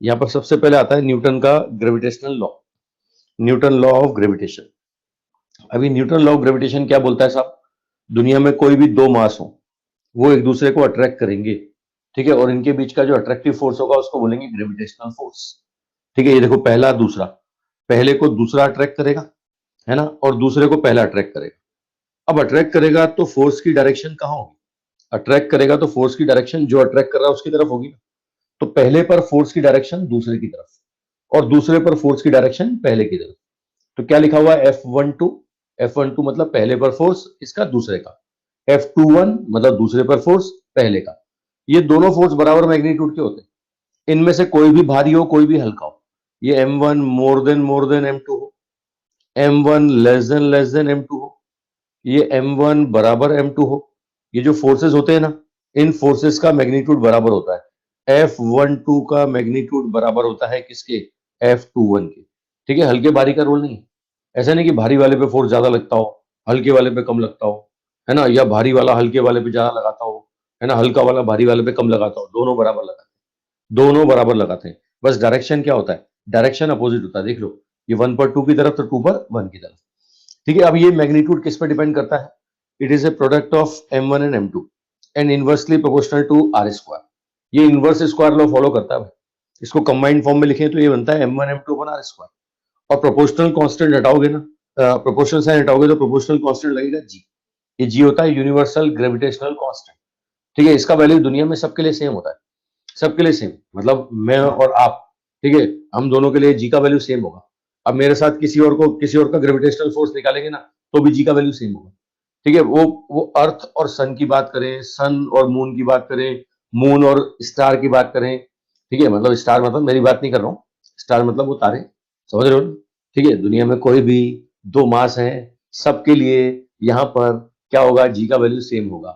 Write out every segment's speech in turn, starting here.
यहाँ पर सबसे पहले आता है न्यूटन का gravitational law, Newton law of gravitation. अभी न्यूटन लॉ ऑफ ग्रेविटेशन क्या बोलता है साहब, दुनिया में कोई भी दो मास हो वो एक दूसरे को अट्रैक्ट करेंगे, ठीक है, और इनके बीच का जो अट्रैक्टिव फोर्स होगा उसको बोलेंगे ग्रेविटेशनल फोर्स। ठीक है, ये देखो पहला दूसरा, पहले को दूसरा अट्रैक्ट करेगा, है ना, और दूसरे को पहला अट्रैक्ट करेगा। अब अट्रैक्ट करेगा तो फोर्स की डायरेक्शन कहाँ होगी, अट्रैक्ट करेगा तो फोर्स की डायरेक्शन जो अट्रैक्ट कर रहा है उसकी तरफ होगी ना। तो पहले पर फोर्स की डायरेक्शन दूसरे की तरफ और दूसरे पर फोर्स की डायरेक्शन पहले की तरफ। तो क्या लिखा हुआ है F12, F12 मतलब पहले पर फोर्स इसका दूसरे का, F21 मतलब दूसरे पर फोर्स पहले का। ये दोनों फोर्स बराबर मैग्नीट्यूड के होते हैं, इनमें से कोई भी भारी हो कोई भी हल्का हो। ये M1 मोर देन M2 हो, M1 लेस देन M2 हो, ये M1 बराबर M2 हो। ये जो फोर्सेस होते हैं ना, इन फोर्सेस का मैग्नीट्यूड बराबर होता है, F12 का मैग्नीट्यूड बराबर होता है किसके, F21 के। ठीक है, हल्के भारी का रोल नहीं है। ऐसा नहीं कि भारी वाले पे फोर्स ज्यादा लगता हो हल्के वाले पे कम लगता हो, है ना, या भारी वाला हल्के वाले पे ज्यादा लगाता हो, है ना, हल्का वाला भारी वाले पे कम लगाता हो, दोनों बराबर लगाते हैं, दोनों बराबर लगाते हैं। बस डायरेक्शन क्या होता है, डायरेक्शन अपोजिट होता है। देख लो, ये 1 पर 2 की तरफ तो 2 पर 1 की तरफ। ठीक है, अब ये मैग्नीट्यूड किस पर डिपेंड करता है, it is a product of M1 and M2 and inversely proportional to R square. ये इनवर्स स्क्वायर लॉ फॉलो करता है भाई। इसको कंबाइंड फॉर्म में लिखें तो ये बनता है M1 M2 अपन R स्क्वायर। और प्रोपोर्शनल कांस्टेंट हटाओगे ना, प्रोपोर्शनल साइन हटाओगे तो प्रोपोर्शनल कांस्टेंट लगेगा G। ये G होता है यूनिवर्सल ग्रेविटेशनल कांस्टेंट। ठीक है, इसका वैल्यू दुनिया में सबके लिए सेम होता है, सबके लिए सेम, मतलब मैं और आप, ठीक है, हम दोनों के लिए जी का वैल्यू सेम होगा। अब मेरे साथ किसी और का ग्रेविटेशनल फोर्स निकालेंगे ना, तो भी जी का वैल्यू सेम होगा। ठीक है, वो अर्थ और सन की बात करें, सन और मून की बात करें, मून और स्टार की बात करें, ठीक है, मतलब स्टार मतलब मेरी बात नहीं कर रहा हूँ, स्टार मतलब वो तारे, समझ रहे हो ना? ठीक है, दुनिया में कोई भी दो मास हैं, सबके लिए यहाँ पर क्या होगा, जी का वैल्यू सेम होगा।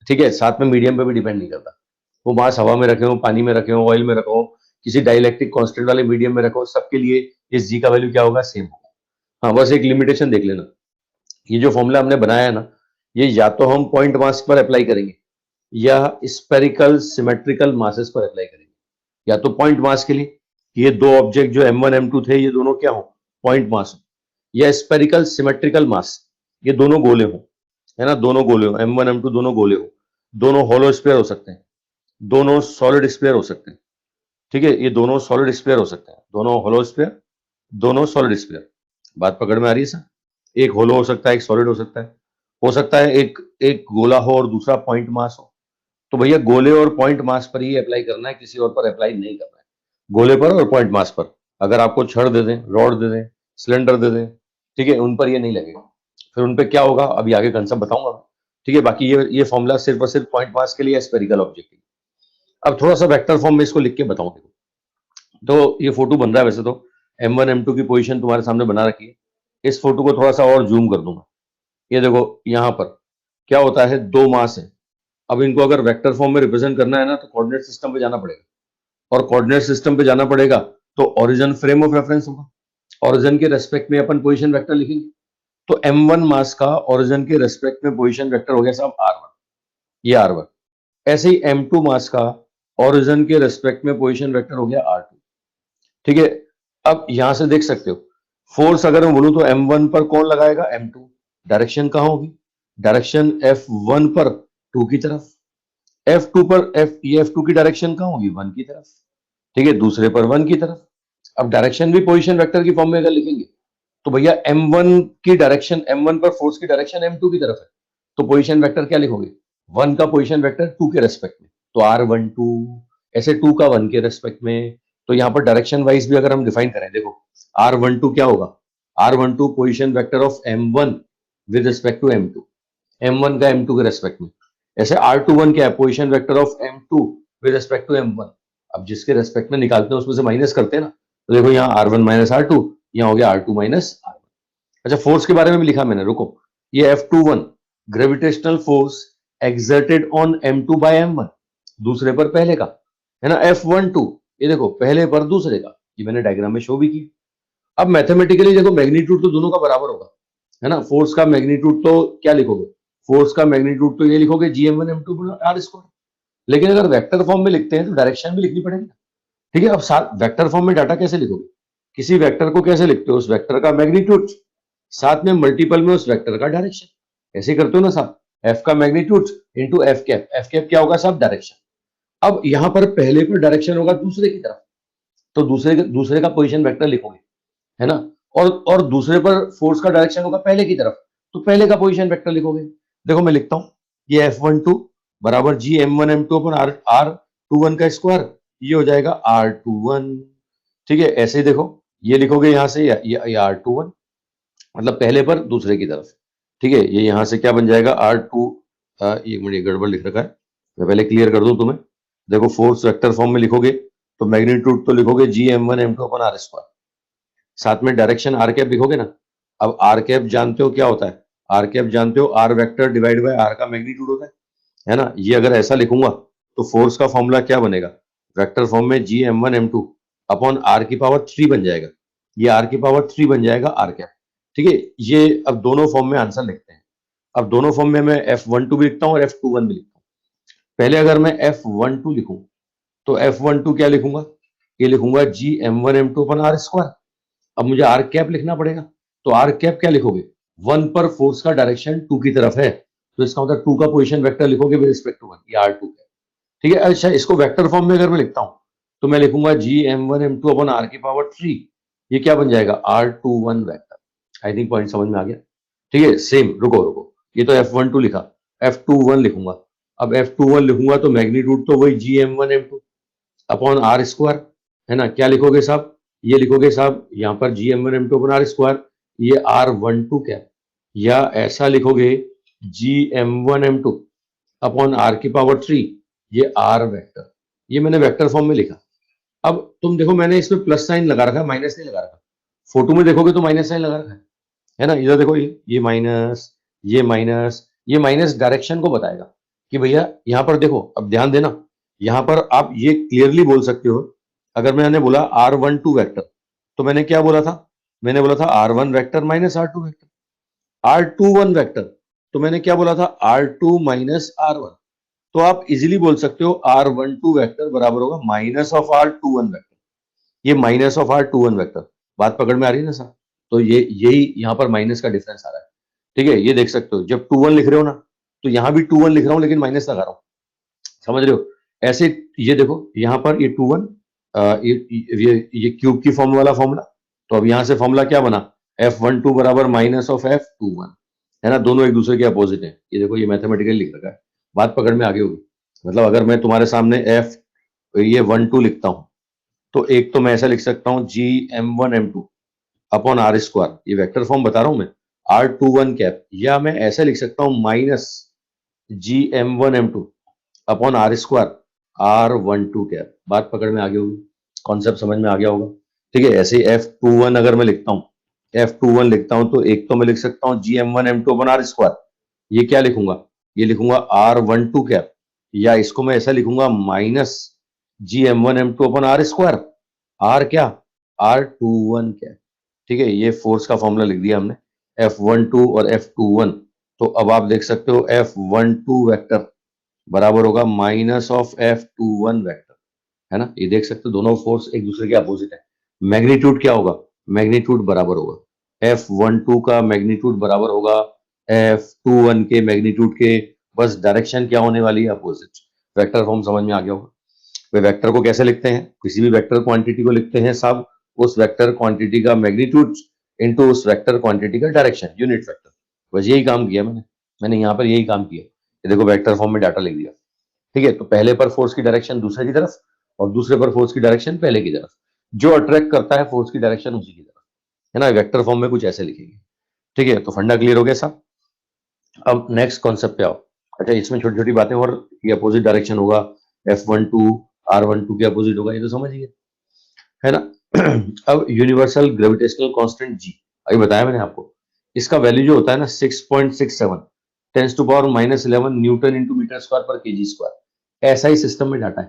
ठीक है, साथ में मीडियम पे भी डिपेंड नहीं करता, वो मास हवा में रखे हो, पानी में रखे हो, ऑयल में रखो, किसी डाइलेक्ट्रिक कांस्टेंट वाले मीडियम में रखो, सबके लिए इस जी का वैल्यू क्या होगा, सेम होगा। हाँ, बस एक लिमिटेशन देख लेना, ये जो फॉर्मूला हमने बनाया है ना, ये या तो हम पॉइंट मास पर अप्लाई करेंगे या स्पेरिकल सिमेट्रिकल मासेस पर अप्लाई करेंगे। या तो पॉइंट मास के लिए, ये दो ऑब्जेक्ट जो M1 M2 थे ये दोनों क्या हो, पॉइंट मास हो, या स्पेरिकल सिमेट्रिकल मास, ये दोनों गोले हो, है ना, दोनों गोले हो, M1 M2 दोनों गोले हो, दोनों होलो स्फीयर हो सकते हैं, दोनों सॉलिड स्फीयर हो सकते हैं। ठीक है, ये दोनों सॉलिड स्फीयर हो सकते हैं, दोनों होलो स्फीयर, दोनों सॉलिड स्फीयर। बात पकड़ में आ रही है सर? एक होलो हो सकता है, एक सॉलिड हो सकता है एक एक गोला हो और दूसरा पॉइंट मास हो। तो भैया गोले और पॉइंट मास पर ही अप्लाई करना है, किसी और पर अप्लाई नहीं करना है। गोले पर और पॉइंट मास पर अगर आपको छड़ दे दें, रॉड दे दें, सिलेंडर दे दें, ठीक है, उन पर ये नहीं लगेगा। फिर उन पे क्या होगा अभी आगे कंसेप्ट बताऊंगा मैं। ठीक है, बाकी ये फॉर्मूला सिर्फ और सिर्फ पॉइंट मास के लिए, स्पेरिकल ऑब्जेक्ट के लिए। अब थोड़ा सा वेक्टर फॉर्म में इसको लिख के बताऊं, देखो तो ये फोटो बन रहा है, वैसे तो M1 M2 की पोजीशन तुम्हारे सामने बना रखी है। इस फोटो को थोड़ा सा और जूम कर दूंगा। ये देखो यहाँ पर क्या होता है, दो मास है। अब इनको अगर वेक्टर फॉर्म में रिप्रेजेंट करना है ना, तो कोऑर्डिनेट सिस्टम पे जाना पड़ेगा, और कोऑर्डिनेट सिस्टम पे जाना पड़ेगा तो ओरिजिन फ्रेम ऑफ रेफरेंस होगा, ओरिजिन के रेस्पेक्ट में अपन पोजीशन वेक्टर लिखेंगे। तो M1 मास का ओरिजिन के रेस्पेक्ट में पोजीशन वेक्टर हो गया साहब R1, ये R1। ऐसे ही M2 मास का ओरिजिन के रेस्पेक्ट में पोजीशन वेक्टर हो गया R2। ठीक है, अब यहां से देख सकते हो फोर्स अगर मैं बोलूं तो M1 पर कौन लगाएगा, M2। डायरेक्शन कहां होगी, डायरेक्शन F1 पर 2 की तरफ, F2 पर ये F2 की डायरेक्शन कहां होगी, 1 की तरफ। ठीक है, दूसरे पर 1 की तरफ। अब डायरेक्शन भी पोजीशन वेक्टर की फॉर्म में अगर लिखेंगे तो भैया M1 की डायरेक्शन, M1 पर फोर्स की डायरेक्शन M2 की तरफ है, तो पोजीशन वेक्टर क्या लिखोगे, 1 का पोजीशन वेक्टर 2 के रेस्पेक्ट में, तो R12, ऐसे 2 का 1 के रेस्पेक्ट में। तो यहाँ पर डायरेक्शन वाइज भी अगर हम डिफाइन करें, देखो R12 क्या होगा, R12 position vector of M1 with respect to M2, M1 का M2 के रेस्पेक्ट में। ऐसे R21 क्या है, position vector of M2 with respect to M1। अब जिसके रेस्पेक्ट में निकालते हैं उसमें से माइनस करते हैं ना, तो देखो यहाँ R1 माइनस R2, यहाँ हो गया R2 माइनस R1। अच्छा, फोर्स के बारे में भी लिखा मैंने, रुको, ये F21 gravitational force exerted on M2 by M1, दूसरे पर पहले का, है ना। F12 ये देखो पहले पर दूसरे का, ये मैंने डायग्राम में शो भी की। अब मैथमेटिकली देखो मैग्नीट्यूड तो दोनों का बराबर होगा, है ना। फोर्स का मैग्नीट्यूड तो क्या लिखोगे, फोर्स का मैग्नीट्यूड तो ये लिखोगे GM1 M2 R स्क्वायर। लेकिन अगर वेक्टर फॉर्म में लिखते हैं तो डायरेक्शन भी लिखनी पड़ेगी ना। ठीक है, अब साथ वेक्टर फॉर्म में डाटा कैसे लिखोगे? किसी वेक्टर को कैसे लिखते हो? उस वेक्टर का मैग्नीट्यूड, साथ में मल्टीपल में उस वेक्टर का डायरेक्शन। ऐसे करते हो ना साहब, एफ का magnitude into F cap. F cap क्या होगा साहब? डायरेक्शन। अब यहां पर पहले पर डायरेक्शन होगा दूसरे की तरफ, तो दूसरे का पोजीशन वेक्टर लिखोगे, है ना। और दूसरे पर फोर्स का डायरेक्शन होगा पहले की तरफ, तो पहले का पोजीशन वेक्टर लिखोगे। देखो मैं लिखता हूं, ये F12 बराबर जी M1 M2 अपन R21 का स्क्वायर, ये हो जाएगा R21। ठीक है, ऐसे ही देखो ये लिखोगे यहां से, ये R21 मतलब पहले पर दूसरे की तरफ। ठीक है, ये यहां से क्या बन जाएगा? R2, एक मिनट, गड़बड़ लिख रखा है, मैं पहले क्लियर कर दूं तुम्हें। देखो फोर्स वेक्टर फॉर्म में लिखोगे तो मैग्नीट्यूड तो लिखोगे GM1 M2 अपन R स्क्वायर, साथ में डायरेक्शन आर कैप लिखोगे ना। अब आर कैप जानते हो क्या होता है? आर कैप जानते हो, R vector divide by R का मैग्नीट्यूड होता है ना। ये अगर ऐसा लिखूंगा तो फोर्स का फॉर्मूला क्या बनेगा? वेक्टर फॉर्म में GM1 M2 अपॉन आर की पावर 3 बन जाएगा, ये आर की पावर 3 बन जाएगा आर कैप। ठीक है, ये अब दोनों फॉर्म में आंसर लिखते हैं। अब दोनों फॉर्म में मैं F12 भी लिखता हूँ और F21 भी लिखता हूँ। पहले अगर मैं F12 लिखूं तो F12 क्या लिखूंगा? ये लिखूंगा GM1 M2 upon are square. अब मुझे आर कैप लिखना पड़ेगा, तो आर कैप क्या लिखोगे? 1 पर फोर्स का डायरेक्शन 2 की तरफ है, तो इसका मतलब 2 का पोजीशन वेक्टर लिखोगे विद रिस्पेक्ट टू 1, ये R2 है। ठीक है, अच्छा इसको वेक्टर फॉर्म में अगर मैं लिखता हूं तो मैं लिखूंगा GM1 M2 अपन R की पावर 3, ये क्या बन जाएगा? R21 vector. I think point समझ में आ गया। ठीक है, सेम, रुको रुको, ये तो F12 लिखा, F21 लिखूंगा। अब F21 लिखूंगा तो मैग्नीट्यूड तो वही GM1 M2 upon R square, है ना। क्या लिखोगे साहब? ये लिखोगे साहब यहाँ पर GM1 M2 upon R square, ये R12 क्या, या ऐसा लिखोगे GM1 M2 अपॉन आर की पावर 3, ये आर वेक्टर। ये मैंने वेक्टर फॉर्म में लिखा। अब तुम देखो मैंने इसमें प्लस साइन लगा रखा है, माइनस नहीं लगा रखा। फोटो में देखोगे तो माइनस साइन लगा रखा है ना। इधर देखो, ये माइनस, ये माइनस, ये माइनस डायरेक्शन को बताएगा कि भैया यहाँ पर देखो, अब ध्यान देना, यहाँ पर आप ये क्लियरली बोल सकते हो। अगर मैंने बोला R12 वेक्टर, तो मैंने क्या बोला था? मैंने बोला था R1 vector minus R2 vector. R21 vector, तो मैंने क्या बोला था? R2 minus R1। तो आप इजीली बोल सकते हो R12 वेक्टर बराबर होगा माइनस ऑफ R21 वेक्टर। ये माइनस ऑफ R21 वेक्टर, बात पकड़ में आ रही है ना सर? तो ये यही यहाँ पर माइनस का डिफरेंस आ रहा है। ठीक है, ये देख सकते हो, जब 21 लिख रहे हो ना, तो यहाँ भी 21 लिख रहा हूँ लेकिन माइनस लगा रहा हूँ, समझ रहे हो? ऐसे ये देखो यहाँ पर ये 21, ये क्यूब की फॉर्म वाला फॉर्मूला, तो अब यहाँ से फॉर्मूला क्या बना? F12 बराबर माइनस ऑफ F21, है ना। दोनों एक दूसरे के अपोजिट है, ये देखो, ये मैथमेटिकली लिख रखा है, बात पकड़ में आगे होगी। मतलब अगर मैं तुम्हारे सामने ये 12 लिखता हूँ, तो एक तो मैं ऐसा लिख सकता हूँ GM1 M2 upon R square, ये वेक्टर फॉर्म बता रहा हूं मैं, R21 कैप, या मैं ऐसा लिख सकता हूँ minus GM1 M2 upon R square R12 cap. बात पकड़ में आ गई होगी, कॉन्सेप्ट समझ में आ गया होगा। ठीक है, ऐसे F21 अगर मैं लिखता हूँ, F21 लिखता हूं तो एक तो मैं लिख सकता हूँ GM1 M2 upon R square, ये क्या लिखूंगा? ये लिखूंगा R12 कैप, या इसको मैं ऐसा लिखूंगा minus GM1 M2 upon R square, R क्या? R21 cap. ठीक है, ये फोर्स का फॉर्मूला लिख दिया हमने, F12 और F21। तो अब आप देख सकते हो F12 वेक्टर बराबर होगा माइनस ऑफ F21 वेक्टर, है ना। ये देख सकते हो दोनों फोर्स एक दूसरे के अपोजिट है। मैग्नीट्यूड क्या होगा? मैग्नीट्यूड बराबर होगा F12 का मैग्नीट्यूड बराबर होगा F21 के मैग्नीट्यूड के, बस डायरेक्शन क्या होने वाली है? अपोजिट। वेक्टर फॉर्म समझ में आ गया होगा। वे वेक्टर को कैसे लिखते हैं? किसी भी वेक्टर क्वांटिटी को लिखते हैं साहब, उस वेक्टर क्वांटिटी का मैग्नीट्यूड इनटू उस वेक्टर क्वांटिटी का डायरेक्शन, यूनिट वेक्टर। बस यही काम किया मैंने यहाँ पर यही काम किया। ये देखो वेक्टर फॉर्म में डाटा लिख दिया। ठीक है, तो पहले पर फोर्स की डायरेक्शन दूसरे की तरफ, और दूसरे पर फोर्स की डायरेक्शन पहले की तरफ। जो अट्रैक्ट करता है फोर्स की डायरेक्शन उसी की तरफ, है ना। वेक्टर फॉर्म में कुछ ऐसे लिखेंगे। ठीक है, तो फंडा क्लियर हो गया साहब। अब नेक्स्ट कॉन्सेप्ट पे आओ। अच्छा, इसमें छोटी छोटी बातें, और ये अपोजिट डायरेक्शन होगा, F12 R12 के अपोजिट होगा, ये तो समझ गए, है ना। अब यूनिवर्सल ग्रेविटेशनल कांस्टेंट G, अभी बताया मैंने आपको, इसका वैल्यू जो होता है ना 6.67 10 to power -11 newton into metre square पर केजी स्क्वायर। ऐसा ही सिस्टम में डाटा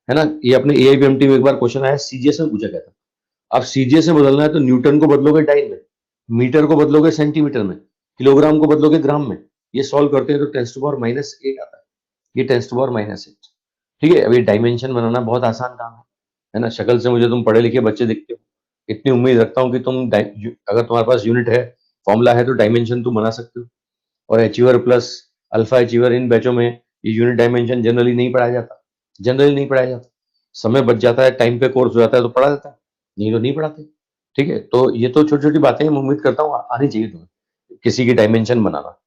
है ना। ये अपने AIBMT में एक बार क्वेश्चन आया, CGS में पूछा गया था। अब CGS में बदलना है तो न्यूटन को बदलोगे डाइन में, मीटर को बदलोगे सेंटीमीटर में, किलोग्राम को बदलोगे ग्राम में। ये सॉल्व करते हैं तो 10 टू पावर -8 आता है, ये 10 टू पावर -8। ठीक है, अभी डायमेंशन बनाना बहुत आसान काम है ना, शक्ल से मुझे तुम पढ़े लिखे बच्चे दिखते हो, इतनी उम्मीद रखता हूँ कि अगर तुम्हारे पास यूनिट है, फॉर्मूला है, तो डायमेंशन तुम बना सकते हो। और अचीवर प्लस अल्फा अचीवर, इन बैचों में ये यूनिट डायमेंशन जनरली नहीं पढ़ाया जाता, जनरली नहीं पढ़ाया जाता। समय बच जाता है, टाइम पे कोर्स हो जाता है तो पढ़ा जाता है, नहीं तो नहीं पढ़ाते। ठीक है, तो ये तो छोटी छोटी बातें मैं उम्मीद करता हूँ आनी चाहिए तुम्हें, किसी की डायमेंशन बनाना,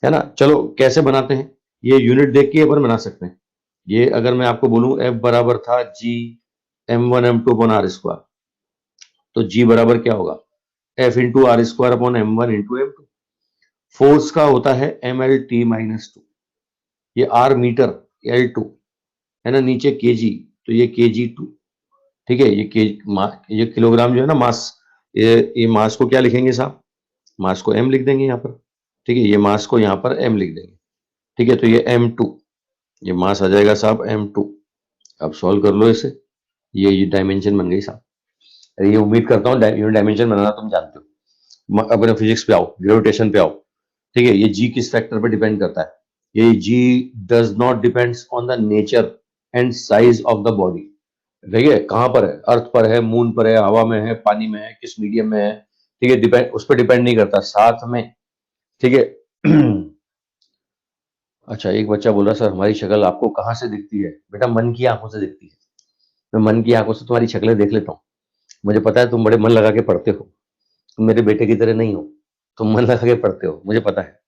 है ना। चलो कैसे बनाते हैं, ये यूनिट देख के अपन बना सकते हैं। ये अगर मैं आपको बोलूं F बराबर था G m1m2/r², तो G बराबर क्या होगा, F into r²/m1 × m2। Force का होता है mlt-2, ये r मीटर L2, है ना, नीचे kg, तो ये kg2। ठीक है, ये किलोग्राम जो है ना मास, ये मास को क्या लिखेंगे साहब, मास को m लिख देंगे यहाँ पर। ठीक है, ये मास को यहाँ पर m लिख देंगे। ठीक है, तो ये m2, ये मास आ जाएगा साहब m2। अब सॉल्व कर लो इसे, ये डायमेंशन बन गई साहब। ये उम्मीद करता हूँ यूनिट डायमेंशन बनाना तुम जानते हो। अपने फिजिक्स पे आओ, ग्रेविटेशन पे आओ। ठीक है, ये जी किस फैक्टर पे डिपेंड करता है, ये g does not depends on the nature and size of the body. ठीक है, कहाँ पर है, अर्थ पर है, मून पर है, हवा में है, पानी में है, किस मीडियम में है। ठीक है, डिपेंड, उस पर डिपेंड नहीं करता, साथ में। ठीक है। अच्छा, एक बच्चा बोल रहा सर हमारी शक्ल आपको कहाँ से दिखती है, बेटा मन की आंखों से दिखती है। मैं मन की आंखों से तुम्हारी शक्लें देख लेता हूँ, मुझे पता है तुम बड़े मन लगा के पढ़ते हो, तुम मेरे बेटे की तरह नहीं हो, तुम मन लगा के पढ़ते हो, मुझे पता है।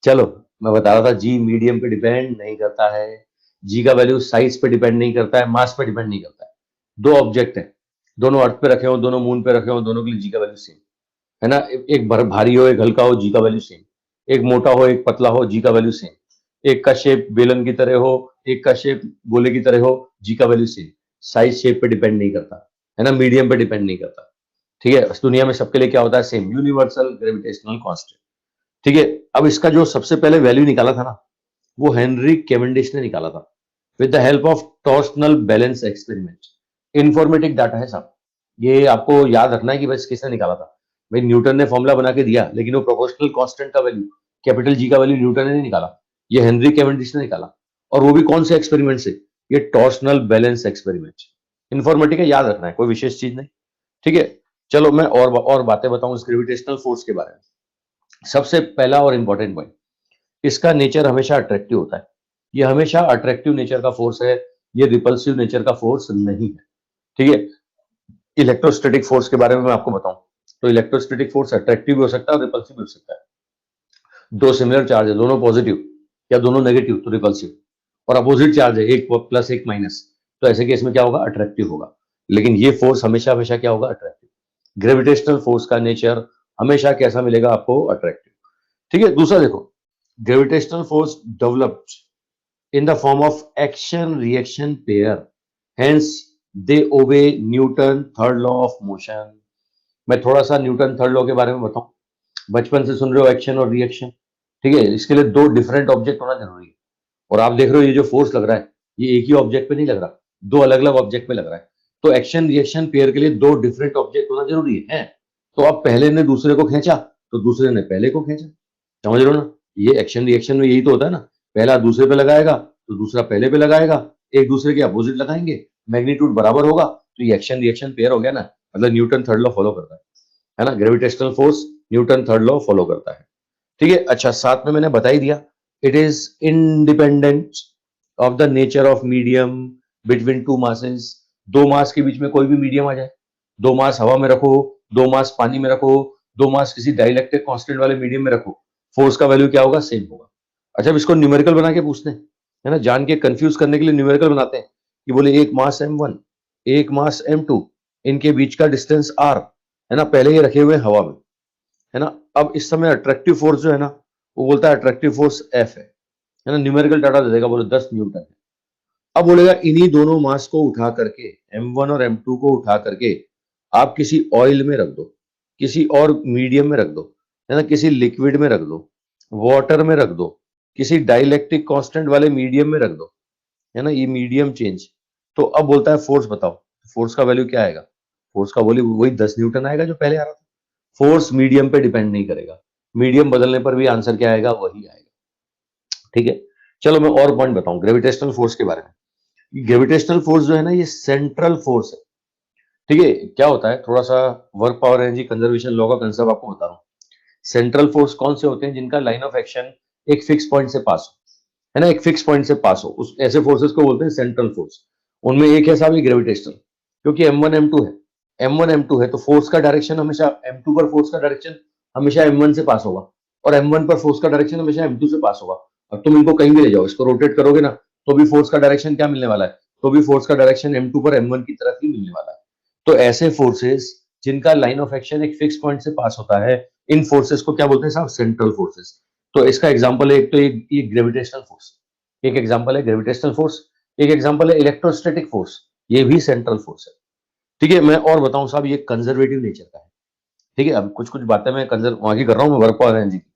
चलो, मैं बता रहा था जी मीडियम पे डिपेंड नहीं करता है, जी का वैल्यू साइज पे डिपेंड नहीं करता है, मास पे डिपेंड नहीं करता है। दो ऑब्जेक्ट है, दोनों अर्थ पे रखे हो, दोनों मून पे रखे हो, दोनों के लिए जी का वैल्यू सेम, है ना। एक भारी हो, एक हल्का हो, जी का वैल्यू सेम। एक मोटा हो, एक पतला हो, जी का वैल्यू सेम। एक का शेप बेलन की तरह हो, एक का शेप गोले की तरह हो, जी का वैल्यू सेम। साइज शेप पे डिपेंड नहीं करता, है ना, मीडियम पे डिपेंड नहीं करता। ठीक है, इस दुनिया में सबके लिए क्या होता है, सेम, यूनिवर्सल ग्रेविटेशनल कांस्टेंट। ठीक है, अब इसका जो सबसे पहले वैल्यू निकाला था ना, वो हेनरी कैवेंडिश ने निकाला था with the help of torsional balance experiment. Informative data है साहब, ये आपको याद रखना है कि बस किसने निकाला था। भाई न्यूटन ने फॉर्मूला बना के दिया, लेकिन वो प्रोपोर्शनल कांस्टेंट का वैल्यू, कैपिटल जी का वैल्यू न्यूटन ने नहीं निकाला, ये हेनरी कैवेंडिश ने निकाला। और वो भी कौन से एक्सपेरिमेंट से, ये टॉर्सनल बैलेंस एक्सपेरिमेंट। इन्फॉर्मेटिव है, याद रखना है, कोई विशेष चीज नहीं। ठीक है, चलो मैं और बातें बताऊं इस ग्रेविटेशनल फोर्स के बारे में। सबसे पहला और इंपॉर्टेंट पॉइंट, इसका नेचर हमेशा अट्रैक्टिव होता है। ये हमेशा अट्रैक्टिव नेचर का फोर्स है, ये रिपल्सिव नेचर का फोर्स नहीं है। ठीक है, इलेक्ट्रोस्टैटिक फोर्स के बारे में मैं आपको बताऊं, तो इलेक्ट्रोस्टैटिक फोर्स अट्रैक्टिव भी हो सकता है और रिपल्सिव भी हो सकता है। दो सिमिलर चार्ज है, दोनों पॉजिटिव या दोनों नेगेटिव, तो रिपल्सिव। और अपोजिट चार्ज है, एक प्लस एक माइनस, तो ऐसे केस में क्या होगा, अट्रैक्टिव होगा। लेकिन ये फोर्स हमेशा हमेशा क्या होगा, अट्रैक्टिव। ग्रेविटेशनल फोर्स का नेचर हमेशा कैसा मिलेगा आपको, अट्रैक्टिव। ठीक है, दूसरा देखो, gravitational force developed in the form of action reaction pair, hence they obey Newton third law of motion। मैं थोड़ा सा न्यूटन थर्ड लॉ के बारे में बताऊं, बचपन से सुन रहे हो एक्शन और रिएक्शन। ठीक है, इसके लिए दो डिफरेंट ऑब्जेक्ट होना जरूरी है। और आप देख रहे हो ये जो फोर्स लग रहा है, ये एक ही ऑब्जेक्ट पे नहीं लग रहा, दो अलग अलग ऑब्जेक्ट पे लग रहा है। तो एक्शन रिएक्शन पेयर के लिए दो डिफरेंट ऑब्जेक्ट होना जरूरी है। तो अब पहले ने दूसरे को खींचा, तो दूसरे ने पहले को खींचा, समझ रहे हो ना। ये एक्शन रिएक्शन में यही तो होता है ना, पहला दूसरे पे लगाएगा तो दूसरा पहले पे लगाएगा, एक दूसरे के अपोजिट लगाएंगे, मैग्नीट्यूड बराबर होगा, तो ये एक्शन रिएक्शन पेयर हो गया ना, मतलब न्यूटन थर्ड लॉ फॉलो करता है ना, gravitational force Newton third law follow करता है। ठीक है, अच्छा, साथ में मैंने बता ही दिया, it is independent of the nature of medium between two masses. दो मास के बीच में कोई भी मीडियम आ जाए, दो मास हवा में रखो, दो मास पानी में रखो, दो मास किसी डाइलेक्ट्रिक कांस्टेंट वाले मीडियम में रखो, फोर्स का वैल्यू क्या होगा, सेम होगा। अच्छा, अब इसको न्यूमेरिकल बना के पूछते हैं, है ना, जान के कंफ्यूज करने के लिए न्यूमेरिकल बनाते हैं कि बोले एक मास m1, एक मास m2, इनके बीच का डिस्टेंस r, है ना, पहले ही रखे हुए हवा में, है ना। अब इस समय अट्रैक्टिव फोर्स जो है ना, वो बोलता है अट्रैक्टिव फोर्स F है ना, न्यूमेरिकल डाटा दे देगा, बोले 10 न्यूटन है। अब बोलेगा इन्हीं दोनों मास को उठा करके, m1 और m2 को उठा करके आप किसी ऑयल में रख दो, किसी और मीडियम में रख दो, है ना, किसी लिक्विड में रख दो, वाटर में रख दो, किसी डाइलेक्ट्रिक कांस्टेंट वाले मीडियम में रख दो, है ना, ये मीडियम चेंज। तो अब बोलता है फोर्स बताओ, फोर्स का वैल्यू क्या आएगा, फोर्स का वैल्यू वही 10 न्यूटन आएगा जो पहले आ रहा था। फोर्स मीडियम पे डिपेंड नहीं करेगा, मीडियम बदलने पर भी आंसर क्या आएगा, वही आएगा। ठीक है, चलो मैं और पॉइंट बताऊं ग्रेविटेशनल फोर्स के बारे में। ग्रेविटेशनल फोर्स जो है ना, ये सेंट्रल फोर्स है। ठीक है, क्या होता है, थोड़ा सा work power energy conservation law का कंसेप्ट आपको बता रहा हूँ। सेंट्रल फोर्स कौन से होते हैं? जिनका लाइन ऑफ एक्शन एक फिक्स पॉइंट से पास हो, है ना, एक फिक्स पॉइंट से पास हो, उस ऐसे फोर्सेस को बोलते हैं सेंट्रल फोर्स। उनमें एक है साहब ये ग्रेविटेशनल, क्योंकि M1 M2 है, M1 M2 है तो फोर्स का डायरेक्शन हमेशा M2 पर, फोर्स का डायरेक्शन हमेशा M1 से पास होगा, और M1 पर फोर्स का डायरेक्शन हमेशा M2 से पास होगा। अब तुम इनको कहीं भी ले जाओ, इसको रोटेट करोगे ना, तो भी फोर्स का डायरेक्शन क्या मिलने वाला है? तो भी फोर्स का डायरेक्शन M2 पर M1 की तरफ ही मिलने वाला है। तो ऐसे फोर्सेस जिनका लाइन ऑफ एक्शन एक फिक्स पॉइंट से पास होता है, इन फोर्सेस को क्या बोलते हैं साहब? Central forces. तो इसका एग्जांपल है एक तो ये ग्रेविटेशनल फोर्स, एक एग्जांपल है ग्रेविटेशनल फोर्स, एक एग्जांपल है इलेक्ट्रोस्टैटिक फोर्स, ये भी सेंट्रल फोर्स है। ठीक है, मैं और बताऊं साहब, ये कंजर्वेटिव नेचर का है। ठीक है, अब कुछ कुछ बातें मैं कंजर्व वहां की कर रहा हूं, मैं वर्क पावर एनर्जी की।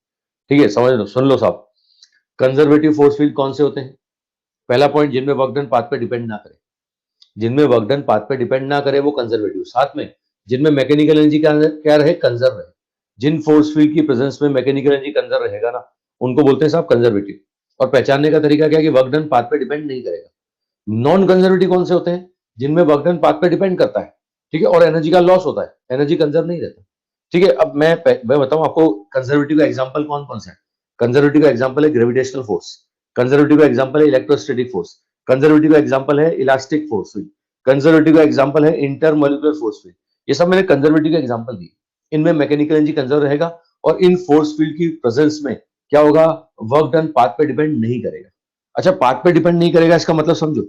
ठीक है, समझ लो, सुन लो साहब। कंजर्वेटिव फोर्स फील्ड कौन से होते हैं? पहला पॉइंट, जिनमें वर्क डन पाथ पे डिपेंड ना करे, जिनमें वर्क डन पाथ पे डिपेंड ना करे वो कंजर्वेटिव। साथ में जिनमें मैकेनिकल एनर्जी क्या रहे? कंजर्व रहे। जिन फोर्स फील्ड की प्रेजेंस में मैकेनिकल एनर्जी कंजर्व रहेगा ना, उनको बोलते हैं साहब कंजर्वेटिव। और पहचानने का तरीका क्या है कि वर्क डन पाथ पे डिपेंड नहीं करेगा। नॉन कंजर्वेटिव कौन से होते हैं? जिनमें वर्क डन पाथ पे डिपेंड करता है, ठीक है, और एनर्जी का लॉस होता है, एनर्जी कंजर्व नहीं रहता। ठीक है, अब मैं बताऊं आपको कंजर्वेटिव का एग्जांपल कौन कौन सा है। कंजर्वेटिव का एग्जांपल है ग्रेविटेशनल फोर्स, कंजर्वेटिव का एग्जांपल है इलेक्ट्रोस्टैटिक फोर्स, कंजर्वेटिव का एग्जांपल है इलास्टिक फोर्स फील्ड, कंजर्वेटिव का एग्जांपल है इंटरमोलिकुलर फोर्स फील्ड। ये सब मैंने कंजर्वेटिव का एग्जांपल दिए। इनमें मैकेनिकल एनर्जी कंजर्व रहेगा, और इन फोर्स फील्ड की प्रेजेंस में क्या होगा? वर्क डन पाथ पे डिपेंड नहीं करेगा। अच्छा, पाथ पे डिपेंड नहीं करेगा इसका मतलब समझो।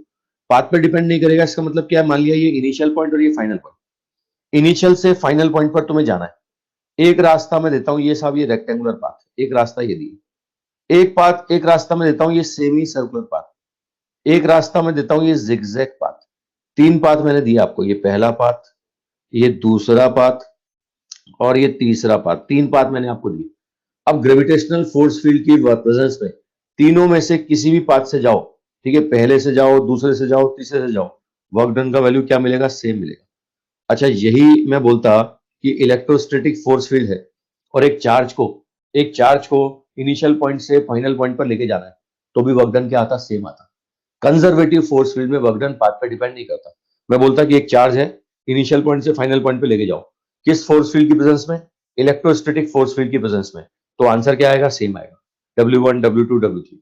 पाथ पे डिपेंड नहीं करेगा इसका मतलब क्या है? मान लिया ये इनिशियल पॉइंट और ये फाइनल पॉइंट, इनिशियल से फाइनल पॉइंट पर तुम्हें जाना है। एक रास्ता मैं देता हूं, ये साहब ये रेक्टेंगुलर पाथ, एक रास्ता ये दिए। एक रास्ता मैं देता हूं ये सेमी सर्कुलर पाथ, एक रास्ता मैं देता हूं ये जिगजैग पाथ। तीन पाथ मैंने दिया आपको, ये पहला पाथ, ये दूसरा पाथ, और ये तीसरा पाथ। तीन पाथ मैंने आपको दिए। अब ग्रेविटेशनल फोर्स फील्ड की प्रेजेंस में तीनों में से किसी भी पाथ से जाओ, ठीक है, पहले से जाओ, दूसरे से जाओ, तीसरे से जाओ, वर्क डन का वैल्यू क्या मिलेगा? सेम मिलेगा। अच्छा, यही मैं बोलता कि इलेक्ट्रोस्टैटिक फोर्स फील्ड है, और एक चार्ज को इनिशियल पॉइंट से फाइनल पॉइंट पर लेके जाना है, तो भी वर्क डन क्या आता? सेम आता। कंजर्वेटिव फोर्स फील्ड में वर्क डन पाथ पे डिपेंड नहीं करता। मैं बोलता कि एक चार्ज है, इनिशियल पॉइंट से फाइनल पॉइंट पे लेके जाओ, किस फोर्स फील्ड की प्रेजेंस में? इलेक्ट्रोस्टैटिक फोर्स फील्ड की प्रेजेंस में। तो आंसर क्या आएगा? सेम आएगा, W1 W2 W3।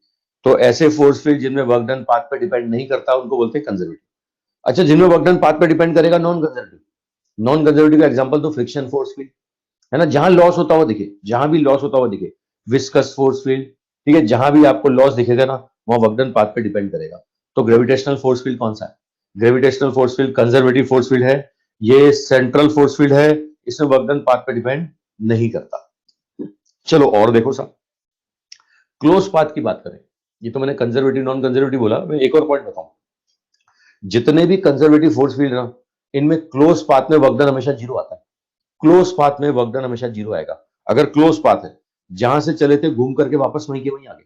तो ऐसे फोर्स फील्ड जिनमें वर्क डन पाथ पे डिपेंड नहीं करता, उनको बोलते हैं कंजर्वेटिव। अच्छा, जिनमें वर्क डन पाथ पे डिपेंड करेगा, नॉन कंजर्वेटिव। नॉन कंजर्वेटिव का एग्जांपल तो फ्रिक्शन फोर्स फील्ड, है ना, जहां लॉस होता हुआ दिखे, जहां भी लॉस होता हुआ दिखे, विस्कस फोर्स फील्ड। ठीक है, जहां भी आपको लॉस दिखेगा ना, वहां वर्क डन पाथ पे डिपेंड करेगा। तो ग्रेविटेशनल फोर्स फील्ड कौन सा है? Gravitational force field conservative force field है, ये सेंट्रल फोर्स फील्ड है, इसमें वर्क डन पाथ पे डिपेंड नहीं करता। चलो और देखो साहब, क्लोज पाथ की बात करें। ये तो मैंने कंजर्वेटिव नॉन कंजर्वेटिव बोला, मैं एक और पॉइंट बताऊं। जितने भी कंजर्वेटिव फोर्स फील्ड ना, इनमें क्लोज पाथ में वर्क डन हमेशा जीरो आता है। क्लोज पाथ में वर्क डन हमेशा जीरो आएगा। अगर क्लोज पाथ है, जहां से चले थे घूम करके वापस वहीं के वहीं आ गए,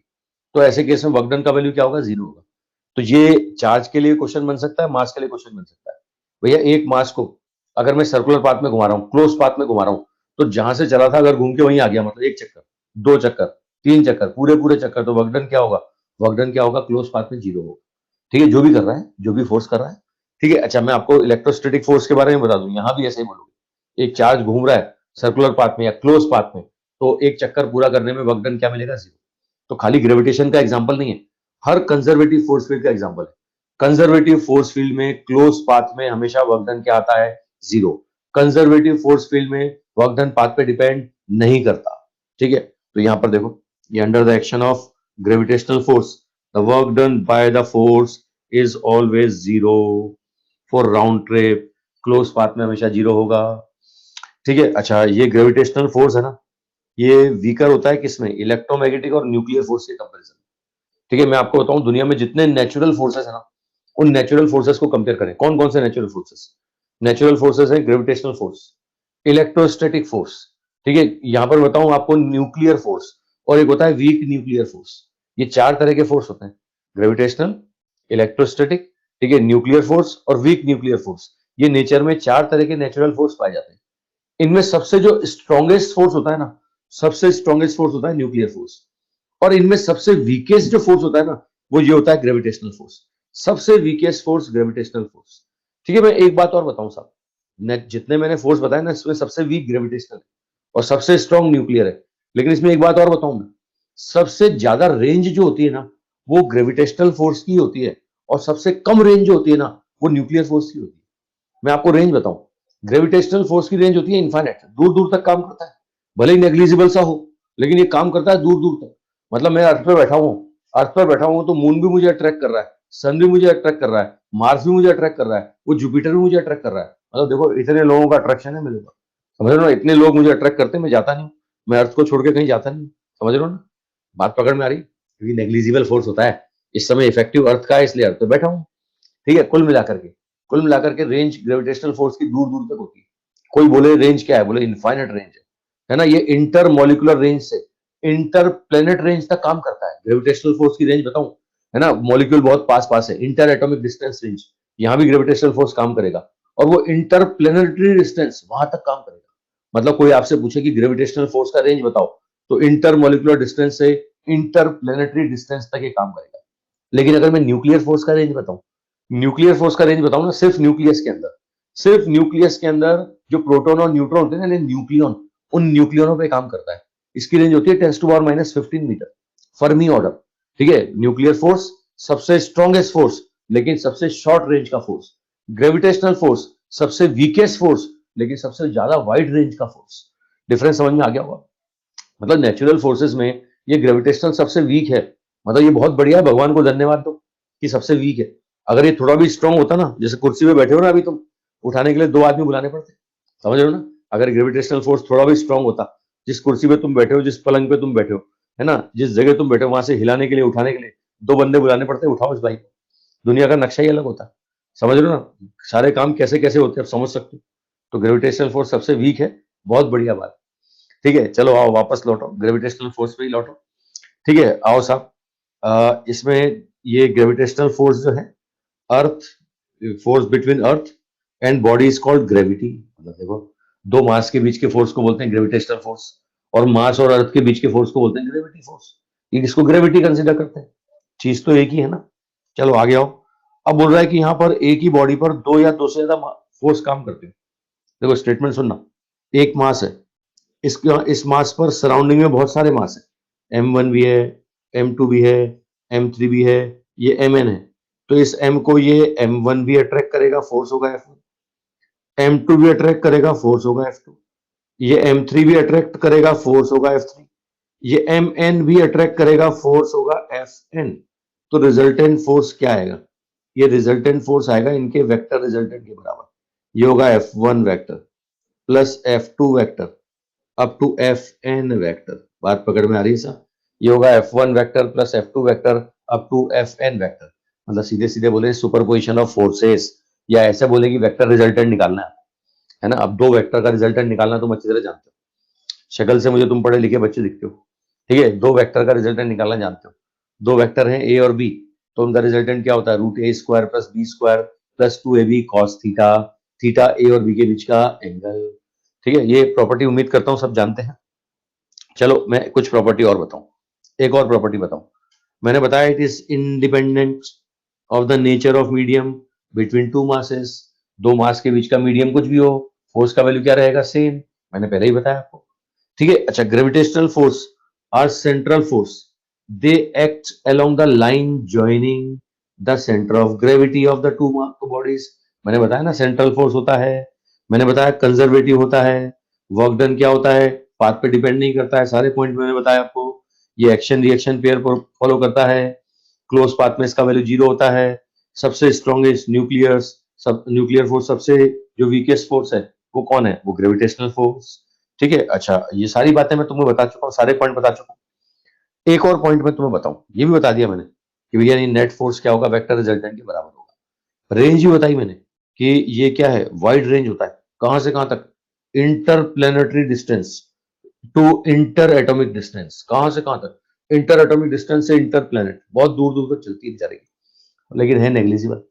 तो ऐसे केस में वर्क डन का वैल्यू क्या होगा? जीरो होगा। तो ये चार्ज के लिए क्वेश्चन बन सकता है, मास के लिए क्वेश्चन बन सकता है। भैया, एक मास को अगर मैं सर्कुलर पाथ में घुमा रहा हूँ, क्लोज पाथ में घुमा रहा हूँ, तो जहां से चला था अगर घूम के वहीं आ गया, मतलब एक चक्कर, दो चक्कर, तीन चक्कर, पूरे पूरे चक्कर, तो वर्क डन क्या होगा? वर्क डन क्या होगा? क्लोज पाथ में जीरो होगा। ठीक है, जो भी कर रहा है, जो भी फोर्स कर रहा है। ठीक है, अच्छा मैं आपको इलेक्ट्रोस्टैटिक फोर्स के बारे में बता दूं, यहां भी ऐसे ही बोलोगे। एक चार्ज घूम रहा है सर्कुलर पाथ में या क्लोज पाथ में, तो एक चक्कर पूरा करने में वर्क डन क्या मिलेगा? जीरो। तो खाली ग्रेविटेशन का एग्जांपल नहीं है, हर कंजर्वेटिव फोर्स फील्ड का एग्जांपल है। कंजर्वेटिव फोर्स फील्ड में क्लोज पाथ में हमेशा वर्क डन क्या आता है? जीरो। कंजर्वेटिव फोर्स फील्ड में वर्क डन पाथ पे डिपेंड नहीं करता। ठीक है, तो यहां पर देखो, ये under the action of gravitational force, the work done by the force is always zero for round trip. Close path में हमेशा जीरो होगा। ठीक है, अच्छा ये ग्रेविटेशनल फोर्स है ना, ये वीकर होता है किसमें? इलेक्ट्रोमैग्नेटिक और न्यूक्लियर फोर्स के कंपैरिजन। ठीक है, मैं आपको बताऊं दुनिया में जितने नेचुरल फोर्सेस है ना, उन नेचुरल फोर्सेस को कंपेयर करें, कौन कौन से नेचुरल फोर्सेस? नेचुरल फोर्सेस है ग्रेविटेशनल फोर्स, इलेक्ट्रोस्टैटिक फोर्स, ठीक है, यहां पर बताऊं आपको न्यूक्लियर फोर्स, और एक होता है वीक न्यूक्लियर फोर्स। ये चार तरह के फोर्स होते हैं, ग्रेविटेशनल, इलेक्ट्रोस्टैटिक, ठीक है, न्यूक्लियर फोर्स और वीक न्यूक्लियर फोर्स। ये नेचर में चार तरह के नेचुरल फोर्स पाए जाते हैं। इनमें सबसे जो स्ट्रॉन्गेस्ट फोर्स होता है ना, सबसे स्ट्रॉन्गेस्ट फोर्स होता है न्यूक्लियर फोर्स। और इनमें सबसे वीकेस्ट जो फोर्स होता है ना, वो ये होता है ग्रेविटेशनल फोर्स। सबसे वीकेस्ट फोर्स ग्रेविटेशनल फोर्स। ठीक है, मैं एक बात और बताऊं साहब, जितने मैंने फोर्स बताए ना, इसमें सबसे वीक ग्रेविटेशनल है और सबसे स्ट्रॉन्ग न्यूक्लियर है। लेकिन इसमें एक बात और बताऊं मैं, सबसे ज्यादा रेंज जो होती है ना, वो ग्रेविटेशनल फोर्स की होती है, और सबसे कम रेंज जो होती है ना, वो न्यूक्लियर फोर्स की होती है। मैं आपको रेंज बताऊं, ग्रेविटेशनल फोर्स की रेंज होती है इनफाइनाइट, दूर दूर तक काम करता है, भले ही नेग्लिजिबल सा हो, लेकिन ये काम करता है दूर दूर तक। मतलब मैं अर्थ पे बैठा हूँ, अर्थ पर बैठा हूँ तो मून भी मुझे अट्रैक्ट कर रहा है, सन भी मुझे अट्रैक्ट कर रहा है, मार्स भी मुझे अट्रैक्ट कर रहा है, वो जुपिटर भी मुझे अट्रैक्ट कर रहा है। मतलब देखो इतने लोगों का अट्रैक्शन है मेरे ऊपर, समझ रहे हो ना, इतने लोग मुझे अट्रैक्ट करते हैं, मैं जाता नहीं, मैं अर्थ को छोड़ के कहीं जाता नहीं, समझ रहे हो ना, बात पकड़ में आ रही, क्योंकि नेग्लिजिबल फोर्स होता है, इस समय इफेक्टिव अर्थ का है, इसलिए अर्थ पे बैठा हूँ। ठीक है, कुल मिलाकर के रेंज ग्रेविटेशनल फोर्स की दूर दूर तक होती है। कोई बोले रेंज क्या है, बोले इनफाइनाइट रेंज है ना, ये इंटर मॉलिकुलर रेंज से इंटर प्लेनेट रेंज तक काम करता है। ग्रेविटेशनल फोर्स की रेंज बताऊं, है ना, मॉलिक्यूल बहुत पास पास है, इंटर एटॉमिक डिस्टेंस रेंज, यहां भी ग्रेविटेशनल फोर्स काम करेगा, और वो इंटर प्लेनेटरी डिस्टेंस वहां तक काम करेगा। मतलब कोई आपसे पूछे कि ग्रेविटेशनल फोर्स का रेंज बताओ, तो इंटर मॉलिकुलर डिस्टेंस से इंटर प्लेनेटरी डिस्टेंस तक ये काम करेगा। लेकिन अगर मैं न्यूक्लियर फोर्स का रेंज बताऊं, न्यूक्लियर फोर्स का रेंज बताऊं ना, सिर्फ न्यूक्लियस के अंदर, सिर्फ न्यूक्लियस के अंदर जो प्रोटॉन और न्यूट्रॉन होते हैं ना, न्यूक्लियन, उन न्यूक्लियनों पे काम करता है। इसकी रेंज होती है 10⁻⁻15 मीटर, फर्मी ऑर्डर। ठीक है, न्यूक्लियर फोर्स सबसे स्ट्रॉन्गेस्ट फोर्स, लेकिन सबसे शॉर्ट रेंज का फोर्स। ग्रेविटेशनल फोर्स सबसे वीकेस्ट फोर्स, लेकिन सबसे ज्यादा वाइड रेंज का फोर्स। डिफरेंस समझ में आ गया होगा। मतलब नेचुरल फोर्सेस में ये ग्रेविटेशनल सबसे वीक है। मतलब ये बहुत बढ़िया है, भगवान को धन्यवाद दो कि सबसे वीक है। अगर ये थोड़ा भी स्ट्रांग होता ना, जैसे कुर्सी पे बैठे हो ना अभी तुम, उठाने के लिए 2 आदमी बुलाने पड़ते, समझ रहे हो ना। अगर ग्रेविटेशनल फोर्स थोड़ा भी स्ट्रांग होता, जिस कुर्सी पे तुम बैठे हो, जिस पलंग पे तुम बैठे हो, है ना, जिस जगह तुम बैठे हो, वहां से हिलाने के लिए, उठाने के लिए 2 बंदे बुलाने पड़ते, उठाओ इस भाई को। दुनिया का नक्शा ही अलग होता, समझ रहे हो ना, सारे काम कैसे कैसे होते हैं, आप समझ सकते हो। तो ग्रेविटेशनल फोर्स सबसे वीक है, बहुत बढ़िया बात। ठीक है, चलो आओ वापस लौटो, ग्रेविटेशनल फोर्स पे ही लौटो। ठीक है, आओ साहब, इसमें ये ग्रेविटेशनल फोर्स जो है, earth, force between earth and body is called gravity. मतलब देखो, दो मास के बीच के फोर्स को बोलते हैं ग्रेविटेशनल फोर्स, और मास और अर्थ के बीच के फोर्स को बोलते हैं ग्रेविटी फोर्स। ये किसको ग्रेविटी कंसिडर करते हैं, चीज तो एक ही है ना। चलो आगे आओ। अब बोल रहा है कि यहाँ पर एक ही बॉडी पर 2 या 2 से ज्यादा फोर्स काम करते हैं। देखो स्टेटमेंट सुनना, एक मास है, इस मास पर सराउंडिंग में बहुत सारे मास है, M1 भी है, M2 भी है, M3 भी है, ये Mn है। तो इस M को ये M1 भी अट्रैक्ट करेगा, फोर्स होगा F1, M2 भी अट्रैक्ट करेगा, फोर्स होगा F2, ये M3 भी अट्रैक्ट करेगा, फोर्स होगा F3, ये Mn भी अट्रैक्ट करेगा, फोर्स होगा Fn। तो रिजल्टेंट फोर्स क्या आएगा, ये रिजल्टेंट फोर्स आएगा इनके वेक्टर रिजल्टेंट के बराबर। ये होगा F1 vector plus F2 vector up to Fn vector. बात पकड़ में आ रही है सर, ये होगा F1 vector plus F2 vector up to Fn vector. मतलब सीधे सीधे बोले सुपरपोजिशन ऑफ फोर्सेस, या ऐसे बोले कि वेक्टर रिजल्टेंट निकालना है ना। अब 2 वेक्टर का रिजल्टेंट निकालना तुम अच्छी तरह जानते हो, शक्ल से मुझे तुम पढ़े लिखे बच्चे दिखते हो। ठीक है, 2 वेक्टर का रिजल्टेंट निकालना जानते हो। 2 वेक्टर हैं ए और बी, तो उनका रिजल्टेंट क्या होता है, √a² plus b² plus 2ab cos theta, theta a और बी के बीच का एंगल। ठीक है, ये प्रॉपर्टी उम्मीद करता हूं सब जानते हैं। चलो मैं कुछ प्रॉपर्टी और बताऊं, एक और प्रॉपर्टी बताऊं। मैंने बताया it is independent of the nature of medium between 2 masses. 2 मास के बीच का मीडियम कुछ भी हो, फोर्स का वैल्यू क्या रहेगा, सेम। मैंने पहले ही बताया आपको। ठीक है, अच्छा, gravitational force are central force, they act along the line joining the centre of gravity of the two bodies. मैंने बताया ना, सेंट्रल फोर्स होता है, मैंने बताया कंजर्वेटिव होता है, वर्क डन क्या होता है, पाथ पे डिपेंड नहीं करता है, सारे पॉइंट मैंने बताया आपको। ये एक्शन रिएक्शन पेयर फॉलो करता है, क्लोज पाथ में इसका वैल्यू 0 होता है, सबसे स्ट्रॉन्गेस्ट न्यूक्लियर फोर्स, सबसे जो वीकेस्ट फोर्स है वो कौन है, वो ग्रेविटेशनल फोर्स। ठीक है, अच्छा, ये सारी बातें मैं तुम्हें बता चुका हूँ, सारे पॉइंट बता चुका हूँ। एक और पॉइंट मैं तुम्हें बताऊं, ये भी बता दिया मैंने कि भैया नेट फोर्स क्या होगा, वेक्टर रिजल्टेंट के बराबर होगा। रेंज ही बताई मैंने कि ये क्या है, वाइड रेंज होता है, कहां से कहां तक, interplanetary distance to inter atomic distance. कहां से कहां तक, इंटर एटॉमिक डिस्टेंस से इंटर प्लेनेट, बहुत दूर दूर तक चलती है बेचारे की, लेकिन है नेग्लिजिबल,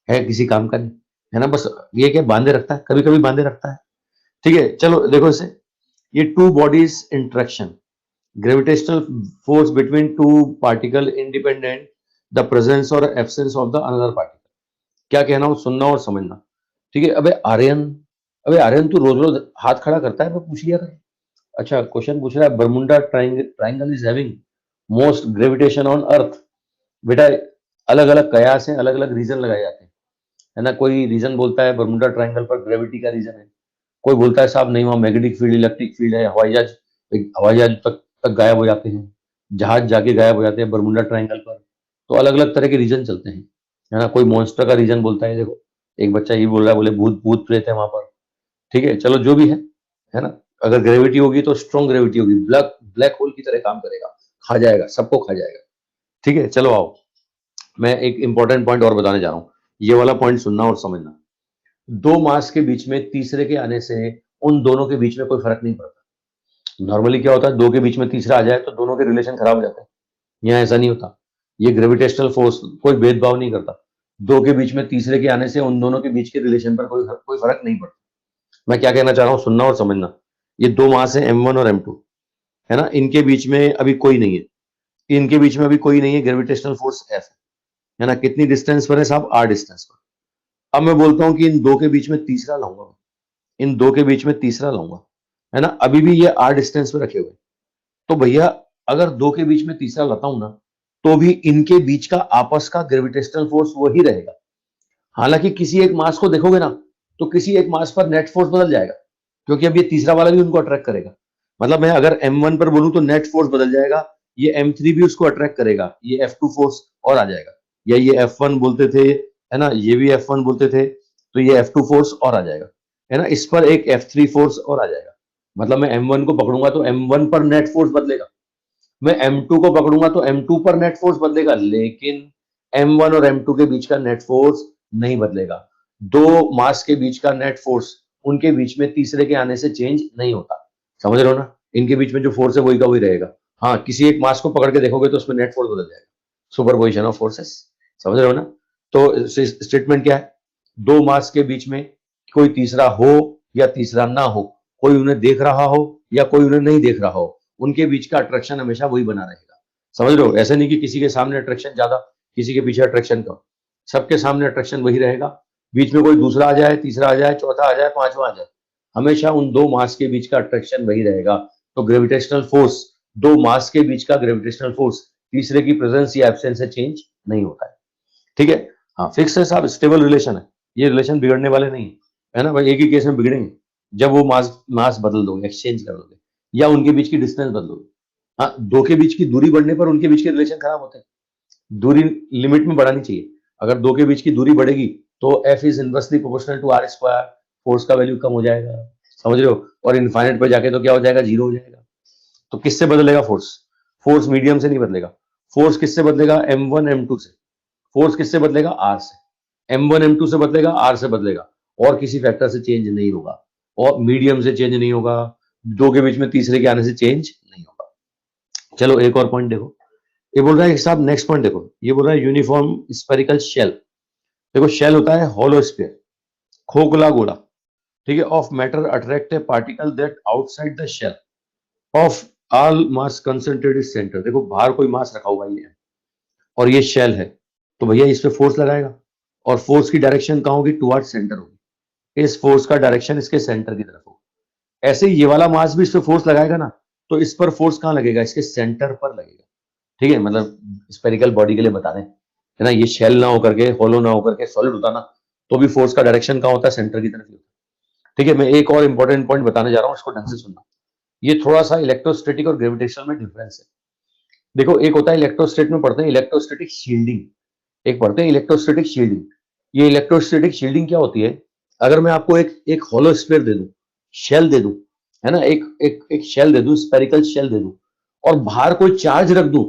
है किसी काम का नहीं, है ना। बस ये क्या बांधे रखता है, कभी कभी बांधे रखता है। ठीक है, चलो देखो इसे, ये two bodies interaction, gravitational force between two particle independent the presence और absence of the another particle. क्या कहना हो, सुनना और समझना। ठीक है, अबे आर्यन तू रोज रोज हाथ खड़ा करता है, मैं पूछ लिया कर। अच्छा, क्वेश्चन पूछ रहा है, Bermuda triangle is having most gravitation on earth. बेटा, अलग अलग कयास हैं, अलग अलग रीजन लगाए जाते हैं, है ना। कोई रीजन बोलता है बरमुंडा ट्राइंगल पर ग्रेविटी का रीजन है, कोई बोलता है साहब नहीं, वहां मैग्नेटिक फील्ड, इलेक्ट्रिक फील्ड है, हवाई जहाज तक गायब हो जाते हैं, जहाज जाके गायब हो जाते हैं बरमुंडा ट्राइंगल पर। तो अलग अलग तरह के रीजन चलते हैं, है ना। कोई मॉन्स्टर का रीजन बोलता है, देखो एक बच्चा ये बोल रहा है, बोले भूत भूत प्रेत है वहां पर। ठीक है, चलो जो भी है ना। अगर ग्रेविटी होगी तो स्ट्रॉन्ग ग्रेविटी होगी, ब्लैक ब्लैक होल की तरह काम करेगा, खा जाएगा, सबको खा जाएगा। ठीक है, चलो आओ, मैं एक इंपॉर्टेंट पॉइंट और बताने जा रहा हूं, ये वाला पॉइंट सुनना और समझना। दो मास के बीच में तीसरे के आने से उन दोनों के बीच में कोई फर्क नहीं पड़ता। नॉर्मली क्या होता है, दो के बीच में तीसरा आ जाए तो दोनों के रिलेशन खराब हो जाते हैं। यहाँ ऐसा नहीं होता, ये ग्रेविटेशनल फोर्स कोई भेदभाव नहीं करता। दो के बीच में तीसरे के आने से उन दोनों के बीच के रिलेशन पर कोई फर्क नहीं पड़ता। मैं क्या कहना चाह रहा हूँ, सुनना और समझना। ये दो मास है M1 और M2, है ना। इनके बीच में अभी कोई नहीं है, इनके बीच में अभी कोई नहीं है, ग्रेविटेशनल फोर्स F है ना। कितनी डिस्टेंस पर है साहब, R डिस्टेंस पर। अब मैं बोलता हूं कि इन दो के बीच में तीसरा लाऊंगा, इन दो के बीच में तीसरा लाऊंगा, है ना। अभी भी ये R डिस्टेंस पे रखे हुए, तो भैया अगर दो के बीच में तीसरा लाता हूं ना, तो भी इनके बीच का आपस का ग्रेविटेशनल फोर्स वही रहेगा। हालांकि किसी एक मास को देखोगे ना, तो किसी एक मास पर नेट फोर्स बदल जाएगा, क्योंकि अब ये तीसरा वाला भी उनको अट्रैक्ट करेगा। मतलब मैं अगर M1 पर बोलूं तो नेट फोर्स बदल जाएगा, ये M3 भी उसको अट्रैक्ट करेगा, ये F2 फोर्स और आ जाएगा। या ये F1 बोलते थे, है ना, ये भी F1 बोलते थे, तो ये F2 फोर्स और आ जाएगा, है ना। इस पर एक F3 फोर्स और आ जाएगा। मतलब मैं M1 को पकड़ूंगा तो M1 पर नेट फोर्स बदलेगा, मैं M2 को पकड़ूंगा तो M2 पर नेट फोर्स बदलेगा, लेकिन M1 और M2 के बीच का नेट फोर्स नहीं बदलेगा। दो मास के बीच का नेट फोर्स उनके बीच में तीसरे के आने से चेंज नहीं होता। समझ रहे हो ना, इनके बीच में जो फोर्स है वही का वही रहेगा। हाँ, किसी एक मास को पकड़ के देखोगे तो उसमें नेट फोर्स बदल जाएगा, सुपरपोजिशन ऑफ फोर्सेस। समझ रहे हो ना। तो स्टेटमेंट क्या है, दो मास के बीच में कोई तीसरा हो या तीसरा ना हो, कोई उन्हें देख रहा हो या कोई उन्हें नहीं देख रहा हो, उनके बीच का अट्रैक्शन हमेशा वही बना रहेगा। समझ रहे हो, ऐसे नहीं कि किसी के सामने अट्रैक्शन ज्यादा, किसी के पीछे अट्रैक्शन कम, सबके सामने अट्रैक्शन वही रहेगा। बीच में कोई दूसरा आ जाए, तीसरा आ जाए, चौथा आ जाए, पांचवा आ जाए, हमेशा उन दो मास के बीच का अट्रैक्शन वही रहेगा। तो ग्रेविटेशनल फोर्स, दो मास के बीच का ग्रेविटेशनल फोर्स तीसरे की प्रेजेंस या एब्सेंस से चेंज नहीं होता है। ठीक है, हाँ फिक्स है साहब, स्टेबल रिलेशन है, ये रिलेशन बिगड़ने वाले नहीं है ना भाई। एक ही केस में बिगड़ेंगे, जब वो मास मास बदल दोगे, एक्सचेंज कर दोगे, या उनके बीच की डिस्टेंस बदलोगे। हाँ, दो के बीच की दूरी बढ़ने पर उनके बीच के रिलेशन खराब होते हैं। दूरी लिमिट में बढ़ानी चाहिए। अगर दो के बीच की दूरी बढ़ेगी तो F is inversely proportional to R square, force का वैल्यू कम हो जाएगा। समझ रहे हो, और इनफाइनाइट पे जाके तो क्या हो जाएगा, जीरो हो जाएगा। तो किससे बदलेगा फोर्स, फोर्स मीडियम से नहीं बदलेगा। फोर्स किससे बदलेगा, M1 M2 से। फोर्स किससे बदलेगा, R से। M1 M2 से बदलेगा, R से बदलेगा, और किसी फैक्टर से चेंज नहीं होगा, और मीडियम से चेंज नहीं होगा, दो के बीच में तीसरे के आने से चेंज नहीं होगा। चलो एक और पॉइंट देखो, ये बोल रहा है साहब, नेक्स्ट पॉइंट देखो, ये बोल रहा है यूनिफॉर्म स्फेरिकल शेल। देखो शेल होता है हॉलो स्फीयर, खोखला गोला, ठीक है, of matter attract a particle that outside the shell of all mass concentrated centre. देखो बाहर कोई मास रखा हुआ ही है और ये शेल है, तो भैया इस पे फोर्स लगाएगा, और फोर्स की डायरेक्शन कहाँ होगी, टुवर्ड सेंटर होगी। इस फोर्स का डायरेक्शन इसके सेंटर की तरफ होगा। ऐसे ही ये वाला मास भी इस पे फोर्स लगाएगा ना, तो इस पर फोर्स कहाँ लगेगा, इसके सेंटर पर लगेगा। ठीक है, मतलब स्पेरिकल बॉडी के लिए बता रहे हैं, है ना। ये शेल ना होकर के, होलो ना होकर के सॉलिड होता ना, तो भी फोर्स का डायरेक्शन कहाँ होता है, सेंटर की तरफ ही होता है। ठीक है, मैं एक और इंपॉर्टेंट पॉइंट बताने जा रहा हूँ, इसको ढंग से सुनना। ये थोड़ा सा इलेक्ट्रोस्टैटिक और ग्रेविटेशनल में डिफरेंस है। देखो एक होता है इलेक्ट्रोस्टेट में पढ़ते हैं इलेक्ट्रोस्टैटिक शील्डिंग, एक पढ़ते हैं इलेक्ट्रोस्टैटिक शील्डिंग। ये इलेक्ट्रोस्टैटिक शील्डिंग क्या होती है, अगर मैं आपको एक एक होलो स्फीयर दे दूं, शेल दे दूं, है ना, एक एक एक शेल दे दूं, स्पेरिकल शेल दे दूं, और बाहर कोई चार्ज रख दूं,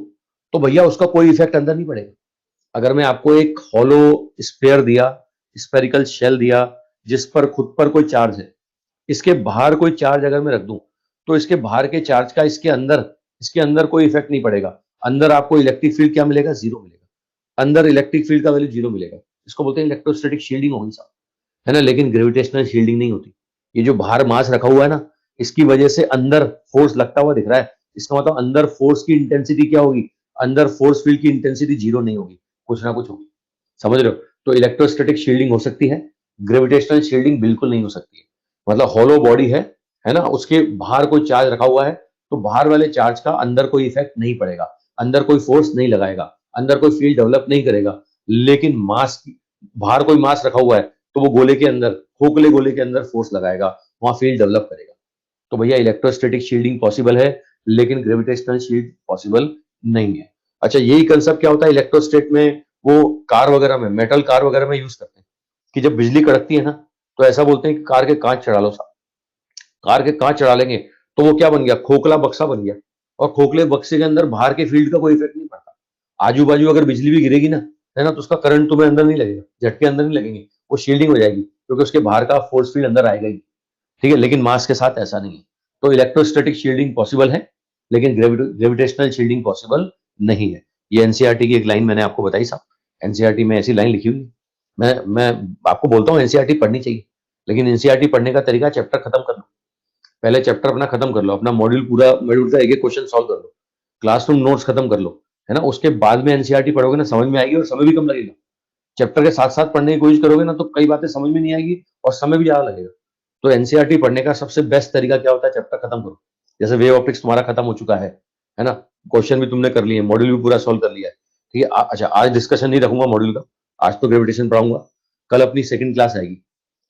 तो भैया उसका कोई इफेक्ट अंदर नहीं पड़ेगा। अगर मैं आपको एक होलो स्फीयर दिया, स्पेरिकल शेल दिया, जिस पर खुद पर कोई चार्ज है, इसके बाहर कोई चार्ज अगर मैं रख दूं, तो इसके बाहर के चार्ज का इसके अंदर कोई इफेक्ट नहीं पड़ेगा। अंदर आपको इलेक्ट्रिक फील्ड क्या मिलेगा, जीरो मिलेगा। अंदर इलेक्ट्रिक फील्ड का वैल्यू जीरो मिलेगा। इसको बोलते हैं इलेक्ट्रोस्टैटिक शील्डिंग होगी साहब, है ना। लेकिन ग्रेविटेशनल शील्डिंग नहीं होती। ये जो बाहर मास रखा हुआ है ना, इसकी वजह से अंदर फोर्स लगता हुआ दिख रहा है, इसका मतलब अंदर फोर्स की इंटेंसिटी क्या होगी, अंदर फोर्स फील्ड की इंटेंसिटी जीरो नहीं होगी, कुछ ना कुछ होगी, समझ रहे हो? तो इलेक्ट्रोस्टैटिक शील्डिंग हो सकती है, ग्रेविटेशनल शील्डिंग बिल्कुल नहीं हो सकती है। मतलब हॉलो बॉडी है ना, उसके बाहर कोई चार्ज रखा हुआ है, तो बाहर वाले चार्ज का अंदर कोई इफेक्ट नहीं पड़ेगा, अंदर कोई फोर्स नहीं लगाएगा, अंदर कोई फील्ड डेवलप नहीं करेगा। लेकिन मास, बाहर कोई मास रखा हुआ है, तो वो गोले के अंदर, खोखले गोले के अंदर फोर्स लगाएगा, वहां फील्ड डेवलप करेगा। तो भैया इलेक्ट्रोस्टैटिक शील्डिंग पॉसिबल है, लेकिन ग्रेविटेशनल शील्ड पॉसिबल नहीं है। अच्छा, यही कंसेप्ट क्या होता है इलेक्ट्रोस्टेट में, वो कार वगैरह में, मेटल कार वगैरह में यूज करते हैं कि जब बिजली कड़कती है ना, तो ऐसा बोलते हैं कि कार के कांच चढ़ा लो साहब। कार के कांच चढ़ा लेंगे तो वो क्या बन गया, खोखला बक्सा बन गया, और खोखले बक्से के अंदर बाहर के फील्ड का कोई इफेक्ट नहीं पड़ता। आजू बाजू अगर बिजली भी गिरेगी ना, है ना, तो उसका करंट तुम्हें अंदर नहीं लगेगा, झटके अंदर नहीं लगेंगे, वो शील्डिंग हो जाएगी, क्योंकि उसके बाहर का फोर्स फील्ड अंदर आएगा ही। ठीक है, लेकिन मास के साथ ऐसा नहीं है। तो इलेक्ट्रोस्टैटिक शील्डिंग पॉसिबल है, लेकिन ग्रेविटेशनल शील्डिंग पॉसिबल नहीं है। ये एनसीईआरटी की एक लाइन मैंने आपको बताई साहब, एनसीईआरटी में ऐसी लाइन लिखी हुई है। मैं आपको बोलता हूँ एनसीईआरटी पढ़नी चाहिए, लेकिन एनसीईआरटी पढ़ने का तरीका, चैप्टर खत्म कर लो, पहले चैप्टर अपना खत्म कर लो, अपना मॉड्यूल पूरा, मॉड्यूल का एक एक क्वेश्चन सॉल्व कर लो, क्लासरूम नोट्स खत्म कर लो, है ना, उसके बाद में एनसीईआरटी पढ़ोगे ना, समझ में आएगी और समय भी कम लगेगा। चैप्टर के साथ साथ पढ़ने की कोशिश करोगे ना, तो कई बातें समझ में नहीं आएगी और समय भी ज्यादा लगेगा। तो एनसीईआरटी पढ़ने का सबसे बेस्ट तरीका क्या होता है, चैप्टर खत्म करो। जैसे वेव ऑप्टिक्स तुम्हारा खत्म हो चुका है ना, क्वेश्चन भी तुमने कर लिए, मॉड्यूल भी पूरा सॉल्व कर लिया है। ठीक है, अच्छा आज डिस्कशन नहीं रखूंगा मॉड्यूल का, आज तो ग्रेविटेशन पढ़ाऊंगा। कल अपनी सेकंड क्लास आएगी,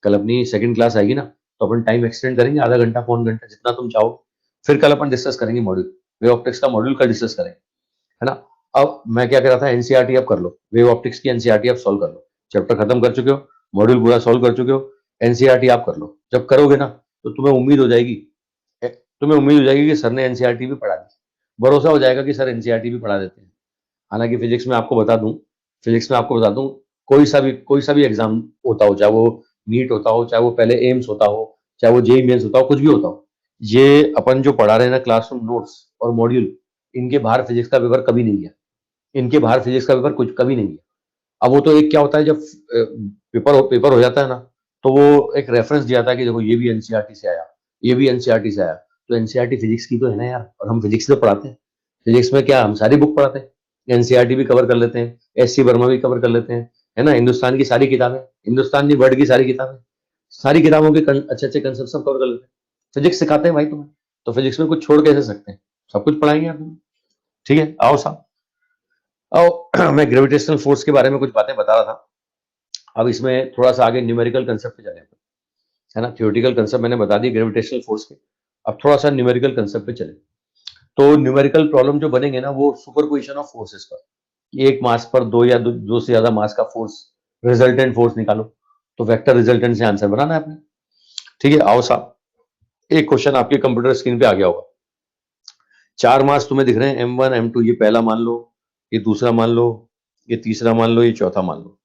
कल अपनी सेकंड क्लास आएगी ना, तो अपन टाइम एक्सटेंड करेंगे, आधा घंटा पौन घंटा जितना तुम चाहो। फिर कल अपन डिस्कस करेंगे मॉड्यूल, वेव ऑप्टिक्स का मॉड्यूल कल डिस्कस करेंगे, है ना। अब मैं क्या कह रहा था, एनसीईआरटी अब कर लो, वेव ऑप्टिक्स की एनसीईआरटी अब सॉल्व कर लो। चैप्टर खत्म कर चुके हो, मॉड्यूल पूरा सॉल्व कर चुके हो, एनसीईआरटी आप कर लो। जब करोगे ना, तो तुम्हें उम्मीद हो जाएगी, तुम्हें उम्मीद हो जाएगी कि सर ने एनसीईआरटी भी पढ़ा दी, भरोसा हो जाएगा कि सर एनसीईआरटी भी पढ़ा देते हैं। हालांकि फिजिक्स में आपको बता दूं, फिजिक्स में आपको बता दूं, कोई सा भी एग्जाम होता हो, चाहे वो नीट होता हो, चाहे वो पहले एम्स होता हो, चाहे वो जेई मेंस होता हो, कुछ भी होता हो, ये अपन जो पढ़ा रहे हैं ना क्लासरूम नोट्स और मॉड्यूल, इनके बाहर फिजिक्स का पेपर कभी नहीं गया, इनके बाहर फिजिक्स का पेपर कुछ कभी नहीं गया। अब वो तो एक क्या होता है, जब पेपर हो जाता है ना, तो वो एक रेफरेंस दिया था कि देखो ये भी एनसीईआरटी से आया, ये भी एनसीईआरटी से आया। तो एनसीईआरटी फिजिक्स की तो है ना यार, और हम फिजिक्स तो पढ़ाते हैं, फिजिक्स में क्या हम सारी बुक पढ़ाते हैं, एनसीईआरटी भी कवर कर लेते हैं, एससी वर्मा भी कवर कर लेते हैं, है ना, हिंदुस्तान की सारी किताबें, हिंदुस्तानी वर्ड की सारी किताबें, सारी किताबों के अच्छे अच्छे कंसेप्ट सब कवर कर लेते हैं। फिजिक्स सिखाते हैं भाई तुम्हें, तो फिजिक्स में कुछ छोड़ कैसे सकते हैं, सब कुछ पढ़ाएंगे आप तुम्हें। ठीक है, आओ साहब, आओ मैं ग्रेविटेशनल फोर्स के बारे में कुछ बातें बता रहा था। अब इसमें थोड़ा सा आगे न्यूमेरिकल कंसेप्ट पे चले, है ना, थियोरेटिकल कंसेप्ट मैंने बता दिए ग्रेविटेशनल फोर्स के, अब थोड़ा सा न्यूमेरिकल कंसेप्ट पे चले। तो न्यूमेरिकल प्रॉब्लम जो बनेंगे ना, वो सुपरपोजिशन ऑफ फोर्सेस पर, एक मास पर दो या दो से ज्यादा मास का फोर्स, रिजल्टेंट फोर्स निकालो, तो वेक्टर रिजल्टेंट से आंसर बनाना है आपने। ठीक है, आओ साहब, एक क्वेश्चन आपके कंप्यूटर स्क्रीन पे आ गया होगा। 4 मास तुम्हें दिख रहे हैं, M1 M2, ये पहला मान लो, ये दूसरा मान लो, ये तीसरा मान लो, ये चौथा मान लो।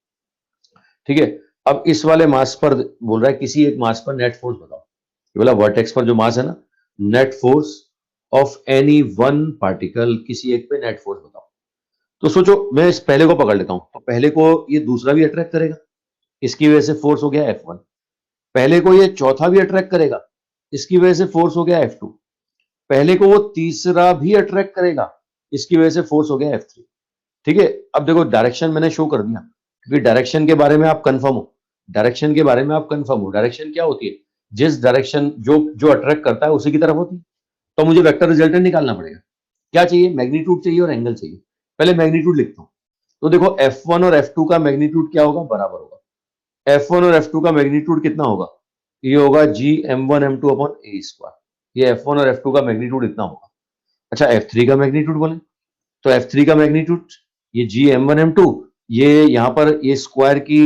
ठीक है, अब इस वाले मास पर बोल रहा है किसी एक मास पर नेट फोर्स बताओ, ये वाला वर्टेक्स पर जो मास है ना, net force of any one particle, किसी एक पे नेट फोर्स बताओ। तो सोचो, मैं इस पहले को पकड़ लेता हूं, तो पहले को ये दूसरा भी अट्रैक्ट करेगा, इसकी वजह से फोर्स हो गया F1। पहले को ये चौथा भी अट्रैक्ट करेगा, इसकी वजह से फोर्स हो गया F2। पहले को वो तीसरा भी अट्रैक्ट करेगा, इसकी वजह से फोर्स हो गया F3। ठीक है, अब देखो डायरेक्शन मैंने शो कर दिया, क्योंकि डायरेक्शन के बारे में आप कंफर्म हो, डायरेक्शन के बारे में आप कंफर्म हो, डायरेक्शन क्या होती है, जिस डायरेक्शन जो जो अट्रैक्ट करता है उसी की तरफ होती है। तो मुझे वेक्टर रिजल्टेंट निकालना पड़ेगा, क्या चाहिए, मैग्नीट्यूड चाहिए और एंगल चाहिए। पहले मैग्नीट्यूड लिखता हूं, तो देखो F1 और F2 का मैग्नीट्यूड क्या होगा, बराबर होगा। F1 और F2 का मैग्नीट्यूड कितना होगा, ये होगा Gm1m2 अपॉन a स्क्वायर, ये F1 और F2 का मैग्नीट्यूड इतना होगा। अच्छा, F3 का मैग्नीट्यूड बोले, तो F3 का मैग्नीट्यूड, ये Gm1m2, ये यहाँ पर ये स्क्वायर की,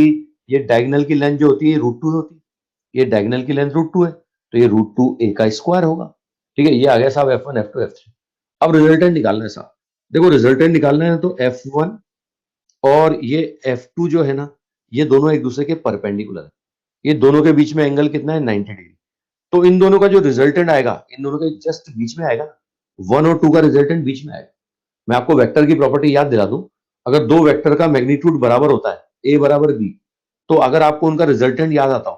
ये डायगोनल की लेंथ जो होती है √2 होती है, ये डायगोनल की लेंथ √2 है, तो ये √2a का स्क्वायर होगा। ठीक है, ये आ गया साहब F1 F2 F3। अब रिजल्टेंट निकालना है साहब, देखो रिजल्टेंट निकालना है तो F1 और ये F2 जो है ना, ये दोनों एक दूसरे के परपेंडिकुलर है, ये दोनों के बीच में एंगल कितना है, 90 डिग्री। तो इन दोनों का जो रिजल्टेंट आएगा, इन दोनों के जस्ट बीच में आएगा, 1 और 2 का रिजल्टेंट बीच में आएगा। मैं आपको वेक्टर की प्रॉपर्टी याद दिला दूं, अगर दो वेक्टर का मैग्नीट्यूड बराबर होता है, a बराबर b, तो अगर आपको उनका रिजल्टेंट याद आता हो,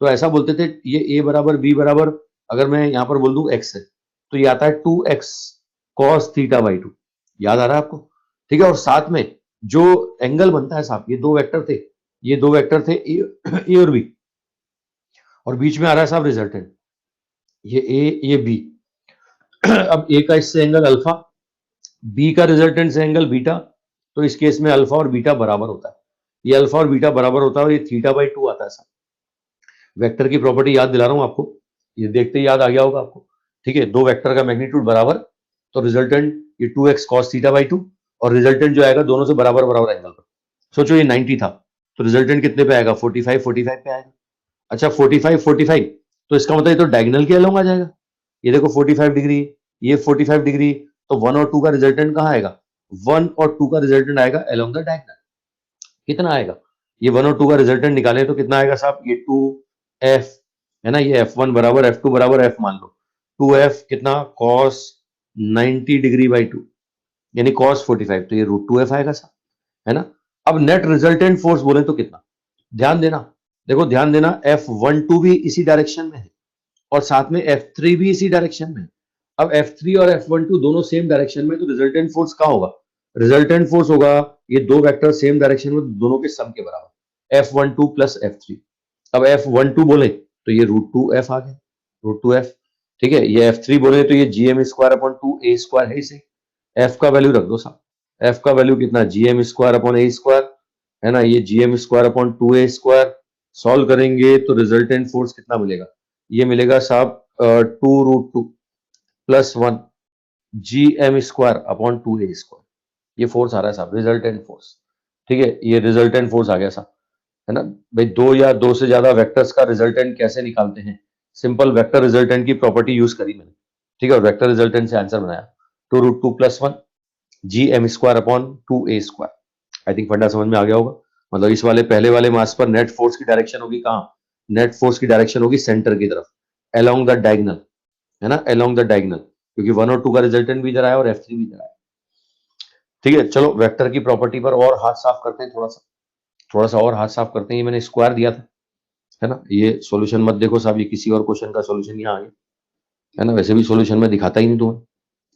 तो ऐसा बोलते थे, ये a बराबर b बराबर, अगर मैं यहां पर बोल दूं x है, तो ये आता है 2x cos थीटा बाई 2, याद आ रहा है आपको। ठीक है, और साथ में जो एंगल बनता है साहब, ये दो वेक्टर थे, ये दो वेक्टर थे ए और बी, और बीच में आ रहा है साहब रिजल्टेंट, ये ए ये बी। अब ए का इससे एंगल अल्फा, बी का रिजल्टेंट से एंगल बीटा, तो इस केस में अल्फा और बीटा बराबर होता है, ये अल्फा और बीटा बराबर होता है, और ये थीटा बाई 2 आता है साहब। वेक्टर की प्रॉपर्टी याद दिला रहा हूं आपको, ये देखते ही याद आ गया होगा आपको। ठीक है, दो वेक्टर का मैग्नीट्यूड बराबर, तो रिजल्टेंट ये 2x cos थीटा बाई 2, और रिजल्टेंट जो आएगा दोनों से बराबर बराबर एंगल पर। सोचो ये 90 था, तो रिजल्टेंट कितने पे आएगा? 45 45 पे आएगा। अच्छा 45 45, तो इसका मतलब ये तो डायगोनल के अलोंग आ जाएगा। ये देखो 45 डिग्री, ये 45 डिग्री, तो 1 और 2 का रिजल्टेंट कहाँ आएगा? 1 और 2 का रिजल्टेंट आएगा अलोंग द डायगोनल। कितना आएगा? ये 1 और 2 का रिजल्टेंट निकाले तो कितना आएगा साहब? ये 2f है ना, ये f1 बराबर f2 बराबर f मान लो, 2f कितना? cos 90 डिग्री बाई 2, यानी cos 45, तो ये √2f आएगा साहब, है ना। अब नेट रिजल्टेंट फोर्स बोले तो कितना? ध्यान देना, देखो ध्यान देना, F12 भी इसी डायरेक्शन में है, और साथ में F3 भी इसी डायरेक्शन में है। अब F3 और F12 दोनों सेम डायरेक्शन में, तो रिजल्टेंट फोर्स क्या होगा? रिजल्टेंट फोर्स होगा, ये दो वेक्टर सेम डायरेक्शन में, दोनों के सम के बराबर, F12 प्लस F3। अब F12 बोले तो ये √2f आ गया, √2f। ठीक है, ये F3 बोले तो ये gm square upon 2a square है इसे, f का वैल्यू रख दो साहब, f का वैल्यू कितना? gm square upon a square, है ना, ये gm square upon 2a square. Solve करेंगे तो रिजल्टेंट फोर्स कितना मिलेगा? ये मिलेगा साहब 2√2 plus 1 gm square upon 2a square, ये फोर्स आ रहा है साहब, रिजल्टेंट फोर्स। ठीक है, ये रिजल्टेंट फोर्स आ गया साहब, है ना। भाई दो या दो से ज्यादा वेक्टर्स का रिजल्टेंट कैसे निकालते हैं? सिंपल वेक्टर रिजल्टेंट की प्रॉपर्टी यूज करी मैंने। ठीक है, और वेक्टर रिजल्टेंट से आंसर बनाया, 2√2 plus 1 gm square upon 2a square. I think फंडा समझ में आ गया होगा। मतलब इस वाले पहले वाले मास पर नेट फोर्स की डायरेक्शन होगी कहाँ? नेट फोर्स की डायरेक्शन होगी सेंटर की तरफ, अलोंग द डायगोनल, है ना, अलोंग द डायगोनल, क्योंकि 1 और 2 का रिजल्टेंट भी इधर आया और F3 भी इधर आया। ठीक है, चलो वेक्टर की प्रॉपर्टी पर और हाथ साफ करते हैं, थोड़ा सा और हाथ साफ करते हैं। ये मैंने स्क्वायर दिया था, है ना, ये सॉल्यूशन मत देखो साहब, ये किसी और क्वेश्चन का सॉल्यूशन यहाँ आ गया, है ना। वैसे भी सॉल्यूशन में दिखाता ही नहीं तुम्हें,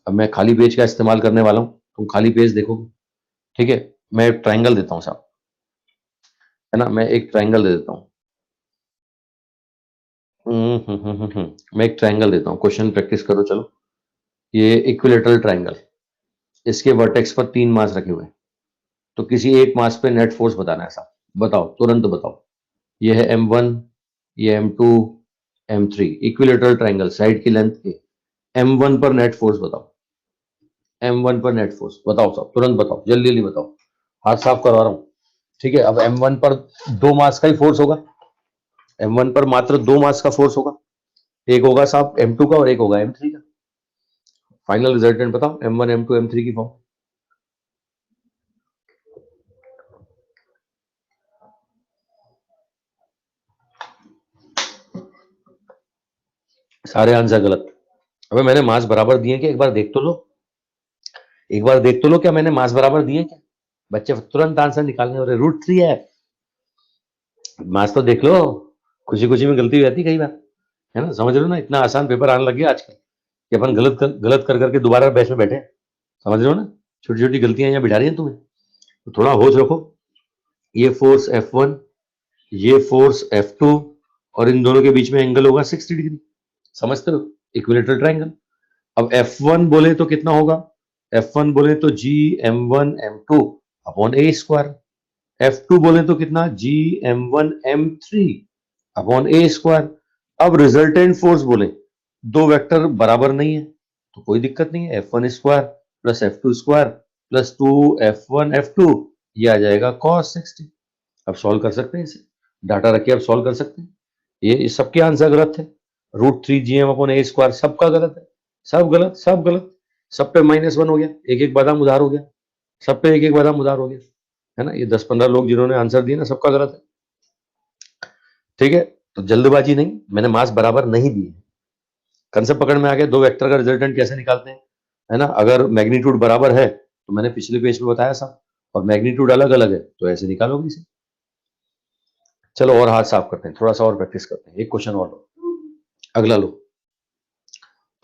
अब मैं खाली पेज का इस्तेमाल करने वाला हूँ, तुम खाली पेज देखोगे। ठीक है, मैं एक ट्राइंगल देता हूँ साहब, है ना, मैं एक ट्राइंगल दे देता हूँ। मैं एक ट्राइंगल देता हूँ, क्वेश्चन प्रैक्टिस करो चलो। ये इक्विलेटरल ट्राइंगल, इसके वर्टेक्स पर 3 मास रखे हुए हैं, तो किसी एक मास पे नेट फोर्स बताना है साहब, बताओ तुरंत बताओ। ये है M1, ये M2, M3, equilateral triangle, side की लेंथ के। M1 पर नेट फोर्स बताओ, M1 पर नेट फोर्स बताओ साहब, तुरंत बताओ, जल्दी जल्दी बताओ, हाथ साफ करवा रहा हूँ। ठीक है, अब M1 पर दो मास का ही फोर्स होगा, M1 पर मात्र दो मास का फोर्स होगा, एक होगा साहब M2 का और एक होगा M3 का। फाइनल रिजल्टेंट बताओ M1 M2 M3 की फॉर्म। सारे आंसर गलत। अबे मैंने मास बराबर दिए कि एक बार देख तो लो, एक बार देख तो लो, क्या मैंने मास बराबर दिए क्या? बच्चे तुरंत आंसर निकालने वाले, √3 है, मास तो देख लो। खुशी खुशी में गलती हो जाती कई बार, है ना, समझ रहे हो ना, इतना आसान पेपर आने लग गया आजकल कि अपन गलत कर करके दोबारा बैच में बैठे, समझ रहे हो ना, छोटी छोटी गलतियां यहाँ बिठा रही हैं तुम्हें, तो थोड़ा होश रखो। ये फोर्स F1, ये फोर्स F2, और इन दोनों के बीच में एंगल होगा 60 डिग्री, समझते हो, इक्विलेटरल ट्राइंगल। अब F1 बोले तो कितना होगा? F1 बोले तो gm1 m2 upon a square, F2 बोले तो कितना? gm1 m3 upon a square. अब रिजल्टेंट फोर्स बोले, दो वेक्टर बराबर नहीं है तो कोई दिक्कत नहीं है, F1 square plus F2 square plus 2 F1 F2, ये आ जाएगा cos 60। अब सॉल्व कर सकते हैं इसे, डाटा रख के अब सॉल्व कर सकते हैं। ये सबके आंसर गलत है, √3 gm अपॉन a स्क्वायर सबका गलत है, सब गलत सब गलत, सब पे -1 हो गया, एक एक बादाम उधार हो गया, सब पे एक एक बादाम उधार हो गया, है ना। ये 10-15 लोग जिन्होंने आंसर दिए ना, सबका गलत है। ठीक है, तो जल्दबाजी नहीं, मैंने मास बराबर नहीं दिए, कंसेप्ट पकड़ में आ गया। दो वेक्टर का रिजल्टेंट कैसे निकालते हैं, है ना, अगर मैग्नीट्यूड बराबर है तो मैंने पिछले पेज पे बताया था, और मैग्नीट्यूड अलग अलग है तो ऐसे निकालोगे इसे। चलो और हाथ साफ करते हैं, थोड़ा सा और प्रैक्टिस करते हैं, एक क्वेश्चन और लो, अगला लो।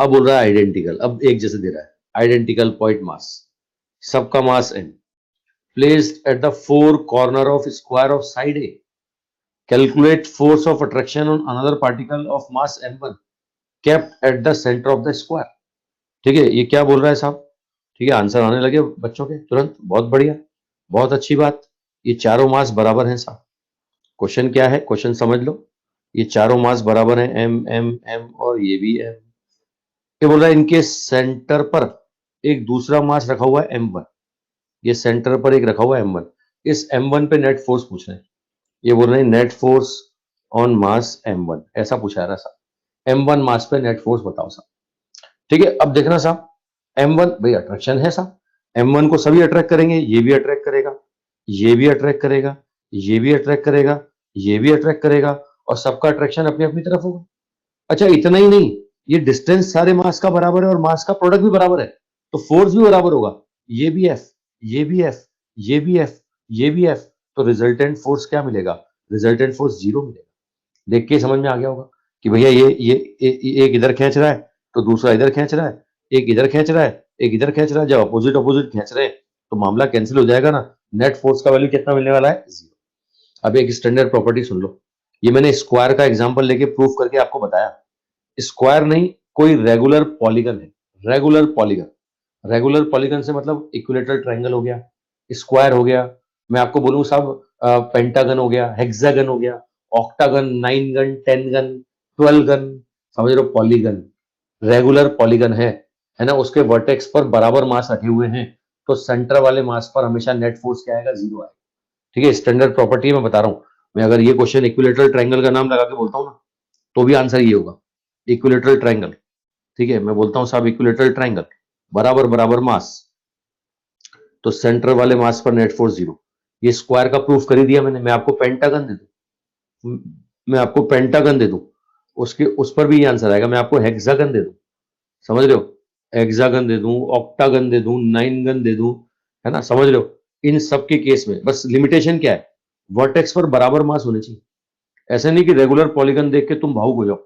अब बोल रहा है आइडेंटिकल, अब एक जैसे दे रहा है, आइडेंटिकल पॉइंट मास, सबका मास n, placed at the four corner of square of side A. Calculate force of attraction on another particle of mass m1 kept at the center of the square. ठीक है, ये क्या बोल रहा है साहब? ठीक है, आंसर आने लगे बच्चों के तुरंत, बहुत बढ़िया, बहुत अच्छी बात। ये चारों मास बराबर हैं साहब। क्वेश्चन क्या है, क्वेश्चन समझ लो। ये चारों मास बराबर हैं, एम एम एम और ये भी एम। ये बोल रहा है इनके सेंटर पर एक दूसरा मास रखा हुआ है m1। ये सेंटर पर एक रखा हुआ है m1। इस m1 पे नेट फोर्स पूछ रहे हैं। ये बोल रहे हैं net force on mass m1, ऐसा पूछा रहा साहब। m1 मास पे नेट फोर्स बताओ साहब। ठीक है, अब देखना साहब, m1 भाई अट्रैक्शन है साहब, m1 को सभी अट्रैक्ट करेंगे, ये भी अट्रैक्ट करेगा, ये भी अट्रैक्ट करेगा, ये भी अट्रैक्ट करेगा, ये भी अट्रैक्ट करेगा, और सबका अट्रैक्शन अपनी अपनी तरफ होगा। अच्छा, इतना ही नहीं, ये डिस्टेंस सारे मास का बराबर है और मास का प्रोडक्ट भी बराबर है, तो फोर्स भी बराबर होगा। ये भी F, ये भी F, ये भी F, ये भी F, तो रिजल्टेंट फोर्स क्या मिलेगा? रिजल्टेंट फोर्स 0 मिलेगा। देख के समझ में आ गया होगा कि भैया ये एक इधर खींच रहा है तो दूसरा इधर खींच रहा है, एक इधर खींच रहा है, एक इधर खींच रहा है। जब अपोजिट अपोजिट खींच रहे हैं तो मामला कैंसिल हो जाएगा ना। नेट फोर्स का वैल्यू कितना मिलने वाला है? 0। अब एक स्टैंडर्ड प्रॉपर्टी सुन लो, ये मैंने स्क्वायर का एग्जांपल लेके प्रूफ करके आपको बताया। स्क्वायर नहीं, कोई रेगुलर पॉलीगन है, रेगुलर पॉलीगन। रेगुलर पॉलीगन से मतलब इक्विलेटरल ट्रायंगल हो गया, स्क्वायर हो गया, मैं आपको बोलूं साहब पेंटागन हो गया, हेक्सागन हो गया, ऑक्टागन, 9 गन, 10 गन, 12 गन, समझ लो पॉलीगन, रेगुलर पॉलीगन है ना। उसके वर्टेक्स पर बराबर मास रखे हुए हैं, तो सेंटर वाले मास पर हमेशा नेट फोर्स क्या आएगा? 0 आएगा। ठीक है, स्टैंडर्ड प्रॉपर्टी मैं बता रहा हूं। मैं अगर ये क्वेश्चन इक्विलेटरल ट्रायंगल का नाम लगा के बोलता हूं ना, तो भी आंसर ये होगा, इक्विलेटरल ट्रायंगल। ठीक है, मैं बोलता हूं साहब इक्विलेटरल ट्रायंगल, बराबर बराबर मास, तो सेंटर वाले मास पर नेट फोर्स 0। ये स्क्वायर का प्रूफ कर ही दिया मैंने। मैं आपको पेंटागन दे दूं, मैं आपको पेंटागन दे दूं, उसके उस पर भी ये आंसर आएगा। मैं आपको हेक्सागन दे दूं, समझ रहे हो, हेक्सागन दे दूं, ऑक्टागन दे दूं, 9 गन दे दूं, है ना, समझ रहे हो। इन सब के केस में बस लिमिटेशन क्या है? वर्टेक्स पर बराबर मास होने चाहिए। ऐसे नहीं कि रेगुलर पॉलीगन देख के तुम भावुक हो जाओ,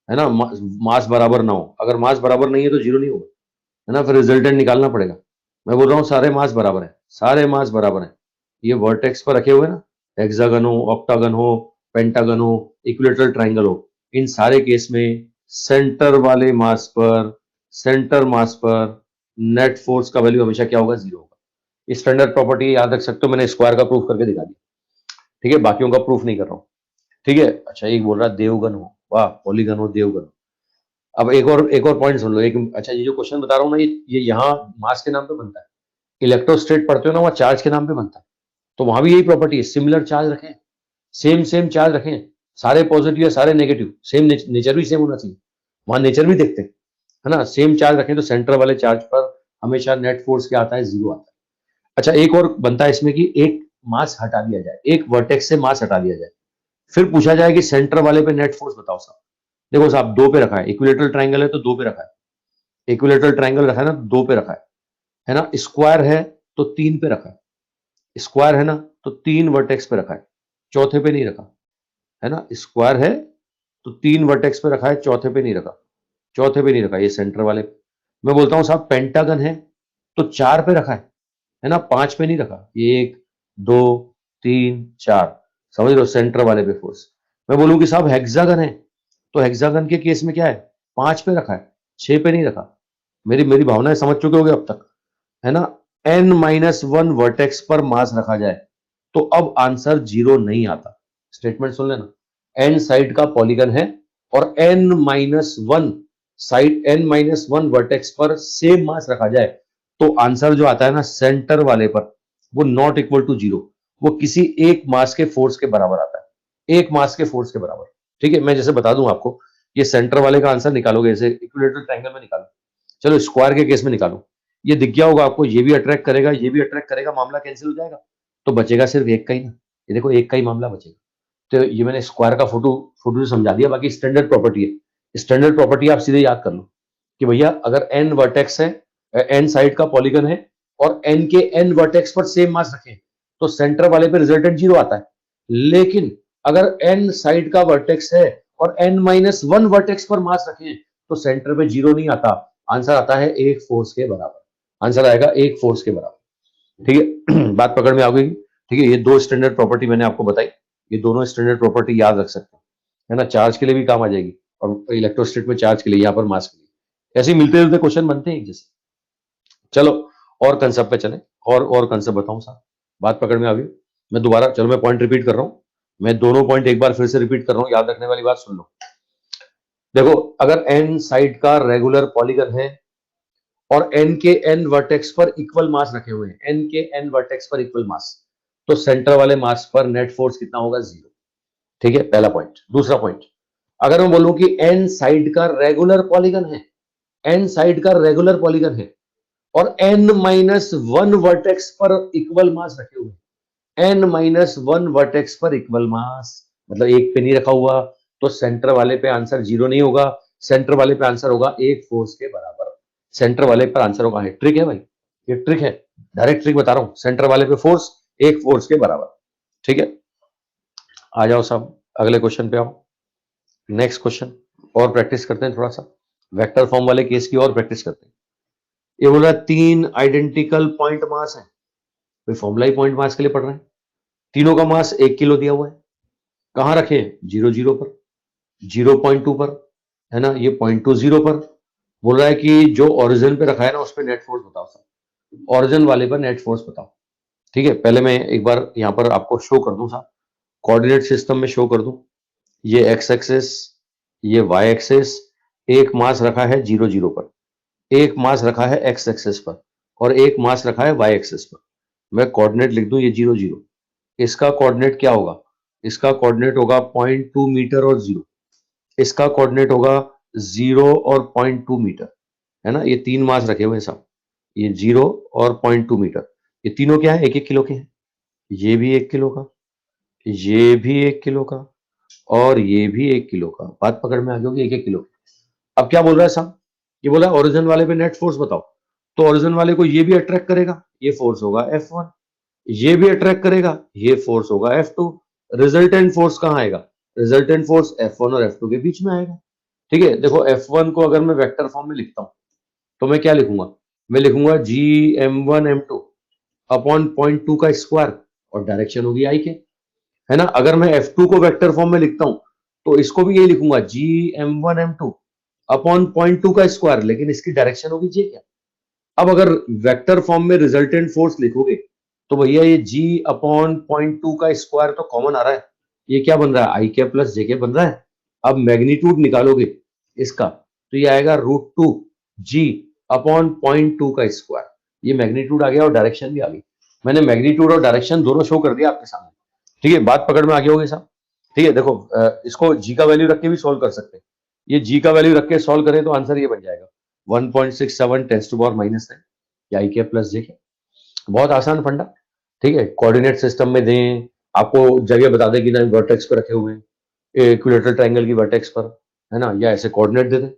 है ना, मास बराबर ना हो। अगर मास बराबर नहीं है तो 0 नहीं होगा, है ना, फिर रिजल्टेंट निकालना पड़ेगा। मैं बोल रहा हूँ सारे मास बराबर है, सारे मास बराबर है। ये वर्टेक्स पर रखे हुए ना, हेक्सागन हो, ऑक्टागन हो, पेंटागन हो, इक्विलेटरल ट्रायंगल हो, इन सारे केस में सेंटर वाले मास पर, सेंटर मास पर नेट फोर्स का वैल्यू हमेशा क्या होगा? 0 होगा। स्टैंडर्ड प्रॉपर्टी याद रख सकते हो, मैंने स्क्वायर का प्रूफ करके दिखा दिया। ठीक है, बाकियों का प्रूफ नहीं कर रहा हूँ। ठीक है, अच्छा एक बोल रहा देवगन हो, वाह, पॉलीगन हो, देवगन हो। अब एक और पॉइंट सुन लो। एक अच्छा, ये जो क्वेश्चन बता रहा हूँ ना, ये यहाँ मास के नाम पे बनता है। इलेक्ट्रोस्टेट पढ़ते हो ना, वहाँ चार्ज के नाम पे बनता है। तो वहां भी यही प्रॉपर्टी है, सिमिलर चार्ज रखें, सेम सेम चार्ज रखें, सारे पॉजिटिव या सारे नेगेटिव, सेम नेचर भी सेम होना चाहिए। वहां नेचर भी देखते हैं, है ना, सेम चार्ज रखें तो सेंटर वाले चार्ज पर हमेशा नेट फोर्स क्या आता है? 0 आता है। अच्छा, एक और बनता है इसमें कि एक मास हटा दिया जाए, एक वर्टेक्स से मास हटा दिया जाए, फिर पूछा जाए कि सेंटर वाले पे नेट फोर्स बताओ साहब। देखो साहब, 2 पे रखा है, इक्विलेटरल ट्रायंगल है तो 2 पे रखा है, इक्विलेटरल ट्रायंगल रखा है ना, 2 पे रखा है ना। स्क्वायर है तो 3 पे रखा है, स्क्वायर है ना, तो 3 वर्टेक्स पे रखा है, चौथे पे नहीं रखा, है ना। स्क्वायर है तो 3 वर्टेक्स पे रखा है, चौथे पे नहीं रखा, चौथे पे नहीं रखा, ये सेंटर वाले। मैं बोलता हूं साहब पेंटागन है तो 4 पे रखा है ना, 5 पे नहीं रखा। 1 2 3 4, समझ लो सेंटर वाले पे फोर्स। मैं बोलूं कि साहब हेक्सागन है तो हेक्सागन के केस में क्या है? 5 पे रखा है, 6 पे नहीं रखा। मेरी मेरी भावनाएं समझ चुके होगे अब तक, है ना। n-1 वर्टेक्स पर मास रखा जाए तो अब आंसर 0 नहीं आता। स्टेटमेंट सुन लेना, n साइड का पॉलीगन है और n-1 साइड, n-1 वर्टेक्स पर सेम मास रखा जाए तो आंसर जो आता है ना सेंटर वाले पर, वो नॉट इक्वल टू 0, वो किसी एक मास के फोर्स के बराबर आता है, एक मास के फोर्स के बराबर। ठीक है, मैं जैसे बता दूं आपको, ये सेंटर वाले का आंसर निकालोगे, जैसे इक्विलेटरल ट्रायंगल में निकालो, चलो स्क्वायर के केस में निकालो, ये दिख गया होगा आपको, ये भी अट्रैक्ट करेगा, ये भी अट्रैक्ट करेगा, मामला कैंसिल हो जाएगा, तो बचेगा सिर्फ एक का ही ना। ये देखो, एक का ही मामला बचेगा। तो ये मैंने स्क्वायर का फोटो फोटो से समझा दिया, बाकी स्टैंडर्ड प्रॉपर्टी है। स्टैंडर्ड प्रॉपर्टी आप सीधे याद कर लो कि भैया अगर n वर्टेक्स है, n साइड का पॉलीगन है और n के n वर्टेक्स पर सेम मास रखें तो सेंटर वाले पे रिजल्टेंट 0 आता है। लेकिन अगर n साइड का वर्टेक्स है और n-1 वर्टेक्स पर मास रखें तो सेंटर पे 0 नहीं आता, आंसर आता है एक फोर्स के बराबर, आंसर आएगा एक फोर्स के बराबर। ठीक है। बात पकड़ में आ गई। ठीक है, ये दो स्टैंडर्ड प्रॉपर्टी मैंने आपको बताई, ये दोनों स्टैंडर्ड प्रॉपर्टी याद रख सकते हैं, है ना। चार्ज के लिए भी काम आ जाएगी और इलेक्ट्रोस्टेट में चार्ज के लिए, यहाँ पर मास के लिए, ऐसे ही मिलते जुलते क्वेश्चन बनते हैं एक जैसे। चलो और कंसेप्ट पे चले, और कंसेप्ट बताऊं साहब, बात पकड़ में आ गई। मैं दोबारा, चलो मैं पॉइंट रिपीट कर रहा हूँ, मैं दोनों पॉइंट एक बार फिर से रिपीट कर रहा हूँ, याद रखने वाली बात सुन लो। देखो, अगर एन साइड का रेगुलर पॉलीगन है और एन के एन वर्टेक्स पर इक्वल मास रखे हुए हैं, एन के एन वर्टेक्स पर इक्वल मास, तो सेंटर वाले मास पर नेट फोर्स कितना होगा? 0। ठीक है, पहला पॉइंट। दूसरा पॉइंट, अगर मैं बोलूं कि एन साइड का रेगुलर पॉलीगन है, एन साइड का रेगुलर पॉलीगन है और एन माइनस वन वर्टेक्स पर इक्वल मास रखे हुए, एन माइनस वन वर्टेक्स पर इक्वल मास, मतलब एक पे नहीं रखा हुआ, तो सेंटर वाले पे आंसर 0 नहीं होगा, सेंटर वाले पे आंसर होगा एक फोर्स के बराबर, सेंटर वाले पर आंसर होगा। ट्रिक है भाई, ये ट्रिक है, डायरेक्ट ट्रिक बता रहा हूं, सेंटर वाले पे फोर्स एक फोर्स के बराबर। ठीक है, आ जाओ साहब अगले क्वेश्चन पे आओ। नेक्स्ट क्वेश्चन, और प्रैक्टिस करते हैं थोड़ा सा, वेक्टर फॉर्म वाले केस की और प्रैक्टिस करते हैं। ये बोल रहा है 3 आइडेंटिकल पॉइंट मास है, कोई फॉर्मूला ही पॉइंट मास के लिए पढ़ रहे हैं। तीनों का मास 1 किलो दिया हुआ है, कहां रखे हैं? 0 0 पर, 0.2 पर, है ना, ये 0.20 पर। बोल रहा है कि जो ओरिजिन पे रखा है ना उस पर नेट फोर्स बताओ साहब, ओरिजिन वाले पर नेट फोर्स बताओ। ठीक है, पहले मैं एक बार यहां पर आपको शो कर दूं साहब, कोऑर्डिनेट सिस्टम में शो कर दूं। ये एक्स एक्सिस, ये वाई एक्सिस, एक मास रखा है 0 0 पर, एक मास रखा है एक्स एक्सिस पर, और एक मास रखा है वाई एक्सिस पर। मैं कोऑर्डिनेट लिख दूं, ये 0 0, इसका कोऑर्डिनेट क्या होगा? इसका कोऑर्डिनेट होगा 0.2 मीटर और 0, इसका कोऑर्डिनेट होगा 0 और 0.2 मीटर, है ना। ये तीन मास रखे हुए हैं साहब, ये 0 और 0.2 मीटर, ये तीनों क्या है? 1 1 किलो के हैं। ये भी 1 किलो का, ये भी 1 किलो का, और ये भी 1 किलो का। बात पकड़ में आ गई होगी, 1 1 किलो। अब क्या बोल रहा है साहब? ये बोला ओरिजिन वाले पे नेट फोर्स बताओ, तो ओरिजिन वाले को ये भी अट्रैक्ट करेगा, ये फोर्स होगा F1, ये भी अट्रैक्ट करेगा, ये फोर्स होगा F2। रिजल्टेंट फोर्स कहां आएगा? रिजल्टेंट फोर्स F1 और F2 के बीच में आएगा। ठीक है, देखो F1 को अगर मैं वेक्टर फॉर्म में लिखता हूं तो मैं क्या लिखूंगा? मैं लिखूंगा Gm1m2 अपॉन 0.2 का स्क्वायर, और डायरेक्शन होगी आई के, है ना। अगर मैं F2 को वेक्टर फॉर्म में लिखता हूं तो इसको भी यही लिखूंगा, Gm1m2 अपॉन 0.2 का स्क्वायर, लेकिन इसकी डायरेक्शन होगी जे क्या। अब अगर वेक्टर फॉर्म में रिजल्टेंट फोर्स लिखोगे तो भैया ये G अपॉन 0.2 का स्क्वायर तो कॉमन आ रहा है, ये क्या बन रहा है? आई के प्लस जे के बन रहा है। अब मैग्नीट्यूड निकालोगे इसका तो ये आएगा √2 G अपॉन 0.2 का स्क्वायर, ये मैग्नीट्यूड आ गया और डायरेक्शन भी आ गई। मैंने मैग्नीट्यूड और डायरेक्शन दोनों शो कर दिया आपके सामने। ठीक है, बात पकड़ में आ गई होगी साहब। ठीक है, देखो इसको G का वैल्यू रख के भी सॉल्व कर सकते हैं, ये G का वैल्यू रख के सॉल्व करें तो आंसर ये बन जाएगा 1.67 10⁻⁹ या आई के प्लस जे के। बहुत आसान फंडा। ठीक है, कोऑर्डिनेट सिस्टम में दें, आपको जगह बता दें कि ना वर्टेक्स पर रखे हुए हैं, इक्विलेटरल ट्रायंगल की वर्टेक्स पर, है ना, या ऐसे कोऑर्डिनेट दे दें।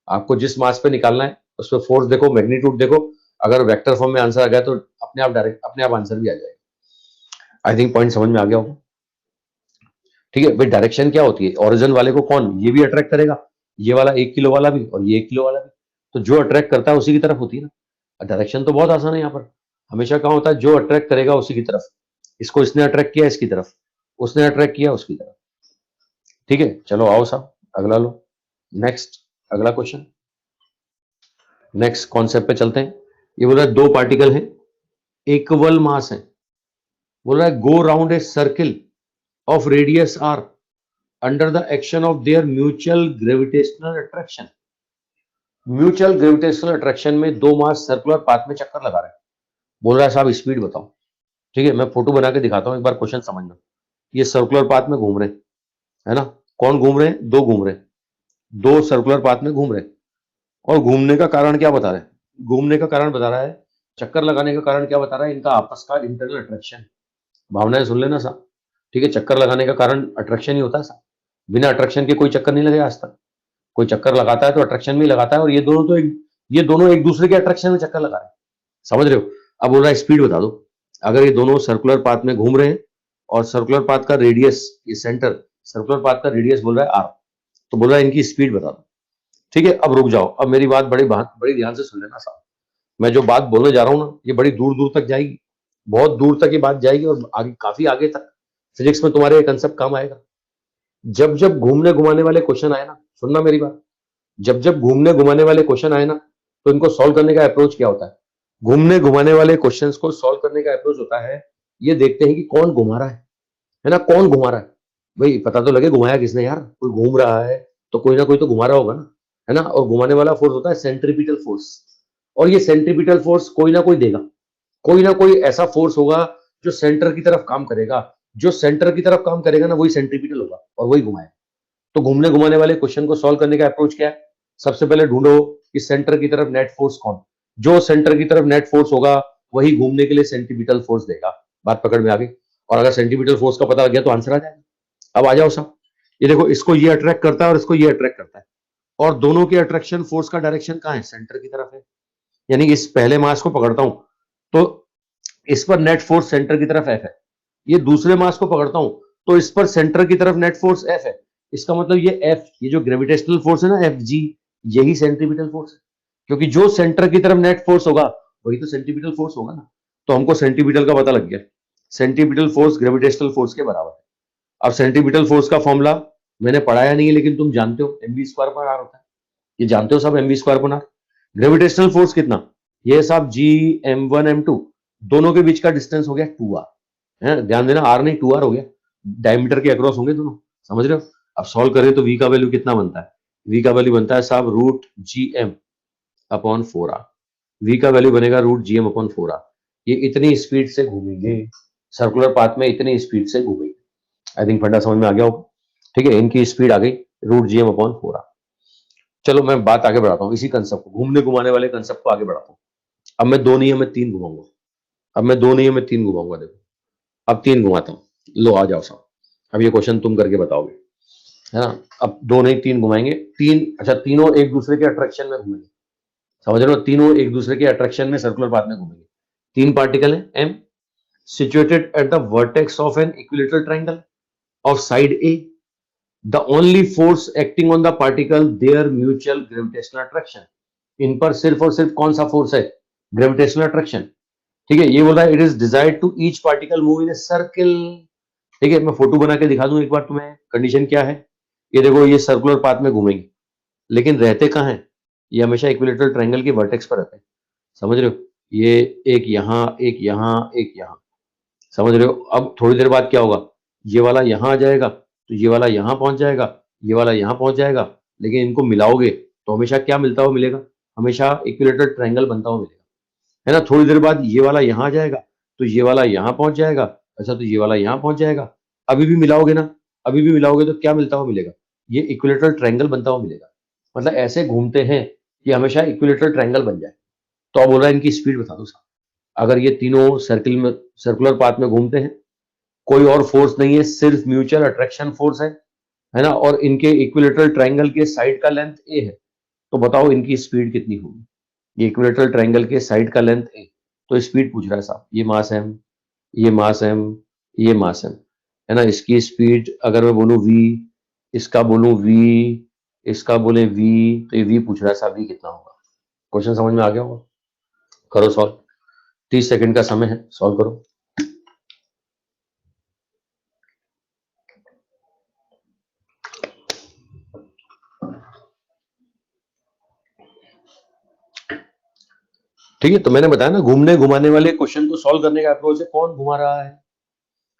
आपको जिस मास पे निकालना है उस पर फोर्स देखो, मैग्नीट्यूड देखो, अगर वेक्टर फॉर्म में आंसर आ गया तो अपने आप डायरेक्ट अपने आप आंसर भी आ जाएगा। आई थिंक पॉइंट समझ में आ गया होगा। ठीक है भाई, डायरेक्शन क्या होती है? ओरिजिन वाले को कौन ये भी अट्रैक्ट करेगा, ये वाला 1 किलो वाला भी और ये 1 किलो वाला भी, तो जो अट्रैक्ट करता है उसी की तरफ होती है ना। डायरेक्शन तो बहुत आसान है, यहाँ पर हमेशा कहाँ होता है? जो अट्रैक्ट करेगा उसी की तरफ, इसको इसने अट्रैक्ट किया इसकी तरफ, उसने अट्रैक्ट किया उसकी तरफ। ठीक है, चलो आओ साहब अगला लो, नेक्स्ट अगला क्वेश्चन, नेक्स्ट कॉन्सेप्ट पे चलते हैं। ये बोल रहा है दो पार्टिकल हैं, इक्वल मास है, बोल रहा है go round a circle of radius R under the action of their mutual gravitational attraction. Mutual gravitational attraction में दो मास सर्कुलर पाथ में चक्कर लगा रहे हैं। बोल रहा है साहब स्पीड बताओ। ठीक है, मैं फोटो बना के दिखाता हूं, एक बार क्वेश्चन समझना। ये सर्कुलर पाथ में घूम रहे हैं, है ना। कौन घूम रहे हैं? दो घूम रहे हैं, दो सर्कुलर पाथ में घूम रहे हैं। और घूमने का कारण क्या बता रहे हैं? घूमने का कारण बता रहा है, चक्कर लगाने का कारण क्या बता रहा है? इनका आपस का इंटरनल अट्रैक्शन। भावनाएं सुन लेना साहब। ठीक है, चक्कर लगाने का कारण अट्रैक्शन ही होता है साहब, बिना अट्रैक्शन के कोई चक्कर नहीं लगे आज तक। कोई चक्कर लगाता है तो अट्रैक्शन में लगाता है, और ये दोनों एक दूसरे के अट्रैक्शन में चक्कर लगा रहे हैं, समझ रहे हो। अब बोल रहा है स्पीड बता दो। अगर ये दोनों सर्कुलर पाथ में घूम रहे हैं और सर्कुलर पाथ का रेडियस, ये सेंटर सर्कुलर पाथ का रेडियस बोल रहा है आर, तो बोल रहा है इनकी स्पीड बता दो। ठीक है, अब रुक जाओ, अब मेरी बात बड़ी बड़ी ध्यान से सुन लेना साहब। मैं जो बात बोलने जा रहा हूं ना, ये बड़ी दूर दूर तक जाएगी, बहुत दूर तक ये बात जाएगी और आगे काफी आगे तक फिजिक्स में तुम्हारे ये कंसेप्ट काम आएगा। जब जब घूमने घुमाने वाले क्वेश्चन आए ना, सुनना मेरी बात, जब जब घूमने घुमाने वाले क्वेश्चन आए ना, तो इनको सॉल्व करने का अप्रोच क्या होता है? घूमने घुमाने वाले क्वेश्चंस को सॉल्व करने का अप्रोच होता है, ये देखते हैं कि कौन घुमा रहा है ना, कौन घुमा रहा है। भाई पता तो लगे घुमाया किसने यार, कोई घूम रहा है तो कोई ना कोई तो घुमा रहा होगा ना, है ना। और घुमाने वाला फोर्स होता है सेंट्रीपिटल फोर्स, और ये सेंट्रीपिटल फोर्स कोई ना कोई देगा, कोई ना कोई ऐसा फोर्स होगा जो सेंटर की तरफ काम करेगा, जो सेंटर की तरफ काम करेगा ना वही सेंट्रीपिटल होगा और वही घुमाएगा। तो घूमने घुमाने वाले क्वेश्चन को सॉल्व करने का अप्रोच क्या है? सबसे पहले ढूंढो कि सेंटर की तरफ नेट फोर्स कौन, जो सेंटर की तरफ नेट फोर्स होगा वही घूमने के लिए सेंटीपिटल फोर्स देगा। बात पकड़ में आ गई? और अगर सेंटीपिटल फोर्स का पता लग गया तो आंसर आ जाएगा। अब आ जाओ साहब, ये देखो, इसको ये अट्रैक्ट करता है और इसको ये अट्रैक्ट करता है, और दोनों के अट्रैक्शन फोर्स का डायरेक्शन कहाँ है? सेंटर की तरफ है। यानी कि इस पहले मास को पकड़ता हूं तो इस पर नेट फोर्स सेंटर की तरफ एफ है, ये दूसरे मास को पकड़ता हूं तो इस पर सेंटर की तरफ नेट फोर्स एफ है। इसका मतलब ये एफ, ये जो ग्रेविटेशनल फोर्स है ना एफ जी, यही सेंट्रीपिटल फोर्स है, क्योंकि जो सेंटर की तरफ नेट फोर्स होगा वही तो सेंट्रीपिटल फोर्स होगा ना। तो हमको सेंट्रीपिटल का पता लग गया, सेंट्रीपिटल फोर्स ग्रेविटेशनल फोर्स के बराबर है। अब सेंट्रीपिटल फोर्स का फॉर्मूला मैंने पढ़ाया नहीं है, लेकिन तुम जानते हो, एमवी स्क्वायर पर आर होता है, ये जानते हो सब, एमवी स्क्वायर पर आर। ग्रेविटेशनल फोर्स कितना? ये साहब जी m1 m2, दोनों के बीच का डिस्टेंस हो गया 2r, है ध्यान देना, आर नहीं 2r हो गया, डायमीटर के अक्रॉस होंगे दोनों, समझ रहे हो। अब सॉल्व करें तो v का वैल्यू कितना बनता है? v का वैल्यू बनता है साहब root G M upon 4r, v का वैल्यू बनेगा root G M upon 4r। ये इतनी स्पीड से घूमेंगे सर्कुलर पाथ में, इतनी स्पीड से घूमेंगे। आई थिंक फंडा समझ में आ गया होगा। ठीक है, इनकी स्पीड आ गई root G M upon 4r। चलो मैं बात आगे बढ़ाता हूँ, इसी कंसेप्ट को, घूमने घुमाने वाले कंसेप्ट को आगे बढ़ाता हूँ। अब मैं दो नहीं है, मैं तीन घुमाऊंगा। अब मैं दो नहीं है, मैं तीन घुमाऊंगा। देखो, अब तीन घुमाता हूँ, लो आ जाओ साहब। अब ये क्वेश्चन तुम करके बताओगे, है ना। अब दो नहीं तीन घुमाएंगे, तीन, अच्छा तीनों एक दूसरे के अट्रैक्शन में घूमेंगे, समझ रहे हो, तीनों एक दूसरे के अट्रैक्शन में सर्कुलर पाथ में घूमेंगे। तीन पार्टिकल है m, situated at the vertex of an equilateral triangle of side a, the only force acting on the particle their mutual gravitational attraction. इन पर सिर्फ और सिर्फ कौन सा फोर्स है? Gravitational attraction. ठीक है, ये बोल रहा है it is desired to each particle move in a circle. ठीक है, मैं फोटो बना के दिखा दूं एक बार तुम्हें, कंडीशन क्या है। ये देखो, ये सर्कुलर पाथ में घूमेंगे, लेकिन रहते कहाँ हैं? ये हमेशा इक्विलेटरल ट्रायंगल के वर्टेक्स पर रहते हैं, समझ रहे हो। ये एक यहाँ, एक यहाँ, एक यहाँ, समझ रहे हो। अब थोड़ी देर बाद क्या होगा, ये वाला यहाँ आ जाएगा तो ये वाला यहाँ पहुंच जाएगा, ये वाला यहाँ पहुंच जाएगा, लेकिन इनको मिलाओगे तो हमेशा क्या मिलता हुआ मिलेगा? हमेशा इक्विलेटरल ट्रायंगल बनता हुआ मिलेगा, है ना। थोड़ी देर बाद ये वाला यहाँ आ जाएगा तो ये वाला यहाँ पहुंच जाएगा, अच्छा तो ये वाला यहाँ पहुंच जाएगा। अभी भी मिलाओगे ना, अभी भी मिलाओगे तो क्या मिलता हुआ मिलेगा? ये इक्विलेटरल ट्रायंगल बनता हुआ मिलेगा। मतलब ऐसे घूमते हैं कि हमेशा इक्विलेटरल ट्रायंगल बन जाए। तो अब बोल रहा है इनकी स्पीड बता दो साहब। अगर ये तीनों सर्किल में, सर्कुलर पाथ में घूमते हैं, कोई और फोर्स नहीं है, सिर्फ म्यूचुअल अट्रैक्शन फोर्स है ना, और इनके इक्विलेटरल ट्रायंगल के साइड का लेंथ ए है, तो बताओ इनकी स्पीड कितनी होगी? ये इक्विलेटरल ट्रायंगल के साइड का लेंथ ए, तो स्पीड पूछ रहा है साहब। ये मास एम, ये मास एम, ये मास एम, है ना। इसकी स्पीड अगर मैं बोलूं v, इसका बोलूं v, इसका बोले v, तो ये v पूछ रहा है साहब, v कितना होगा? क्वेश्चन समझ में आ गया होगा। करो सॉल्व, 30 सेकंड का समय है, सॉल्व करो। ठीक है, तो मैंने बताया ना, घूमने घुमाने वाले क्वेश्चन को सॉल्व करने का अप्रोच है, कौन घुमा रहा है?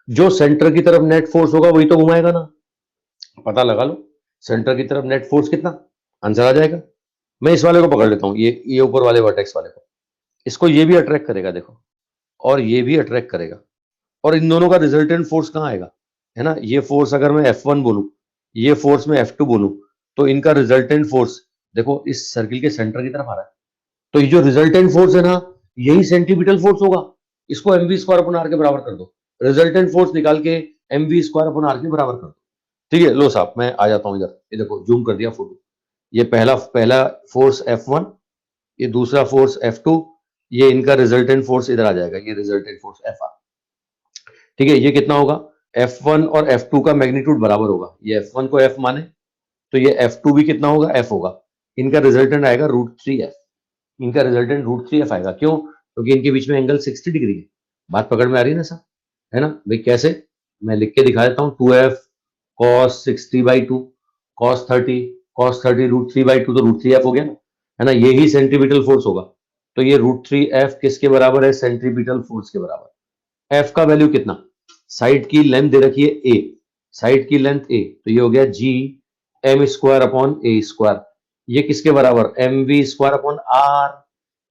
जो सेंटर की तरफ नेट फोर्स होगा वही तो घुमाएगा ना। पता लगा लो, सेंटर की तरफ नेट फोर्स कितना, आंसर आ जाएगा। मैं इस वाले को पकड़ लेता हूँ, ये ऊपर वाले वर्टेक्स वाले को, इसको ये भी अट्रैक्ट करेगा देखो, और ये भी अट्रैक्ट करेगा, और इन दोनों का रिजल्टेंट फोर्स कहाँ आएगा, है ना। ये फोर्स अगर मैं F1 बोलूं, ये फोर्स मैं F2 बोलूं, तो इनका रिजल्टेंट फोर्स देखो इस सर्किल के सेंटर की तरफ आ रहा है, तो ये जो रिजल्टेंट फोर्स है ना, यही सेंटीपिटल फोर्स होगा। इसको एमवी स्क्वायर अपॉन आर के बराबर कर दो, रिजल्टेंट फोर्स निकाल के एमवी स्क्वायर अपॉन आर के बराबर कर दो। ठीक है, लो साहब मैं आ जाता हूं इधर, ये देखो जूम कर दिया फोटो। ये पहला पहला फोर्स F1, ये दूसरा फोर्स F2, ये इनका रिजल्टेंट फोर्स इधर आ जाएगा, ये रिजल्टेंट फोर्स FR। ठीक है, ये कितना होगा? F1 और F2 का मैग्नीट्यूड बराबर होगा, ये F1 को F माने तो ये F2 भी कितना होगा? F होगा। इनका रिजल्टेंट आएगा √3F, इनका रिजल्टेंट √3F आएगा। क्यों? क्योंकि इनके बीच में एंगल 60 डिग्री है, बात पकड़ में आ रही है ना सर, है ना भाई? कैसे, मैं लिख के दिखा देता हूँ, 2f cos 60/2 cos 30 √3/2, तो √3f हो गया ना, है ना? यही सेंट्रीपिटल फोर्स होगा। तो ये √3f किसके बराबर है? सेंट्रीपिटल फोर्स के बराबर। f का वैल्यू कितना? साइड की लेंथ दे रखी है a, साइड की लेंथ a, तो ये हो गया g m square upon a square. ये किसके बराबर? mv square upon r।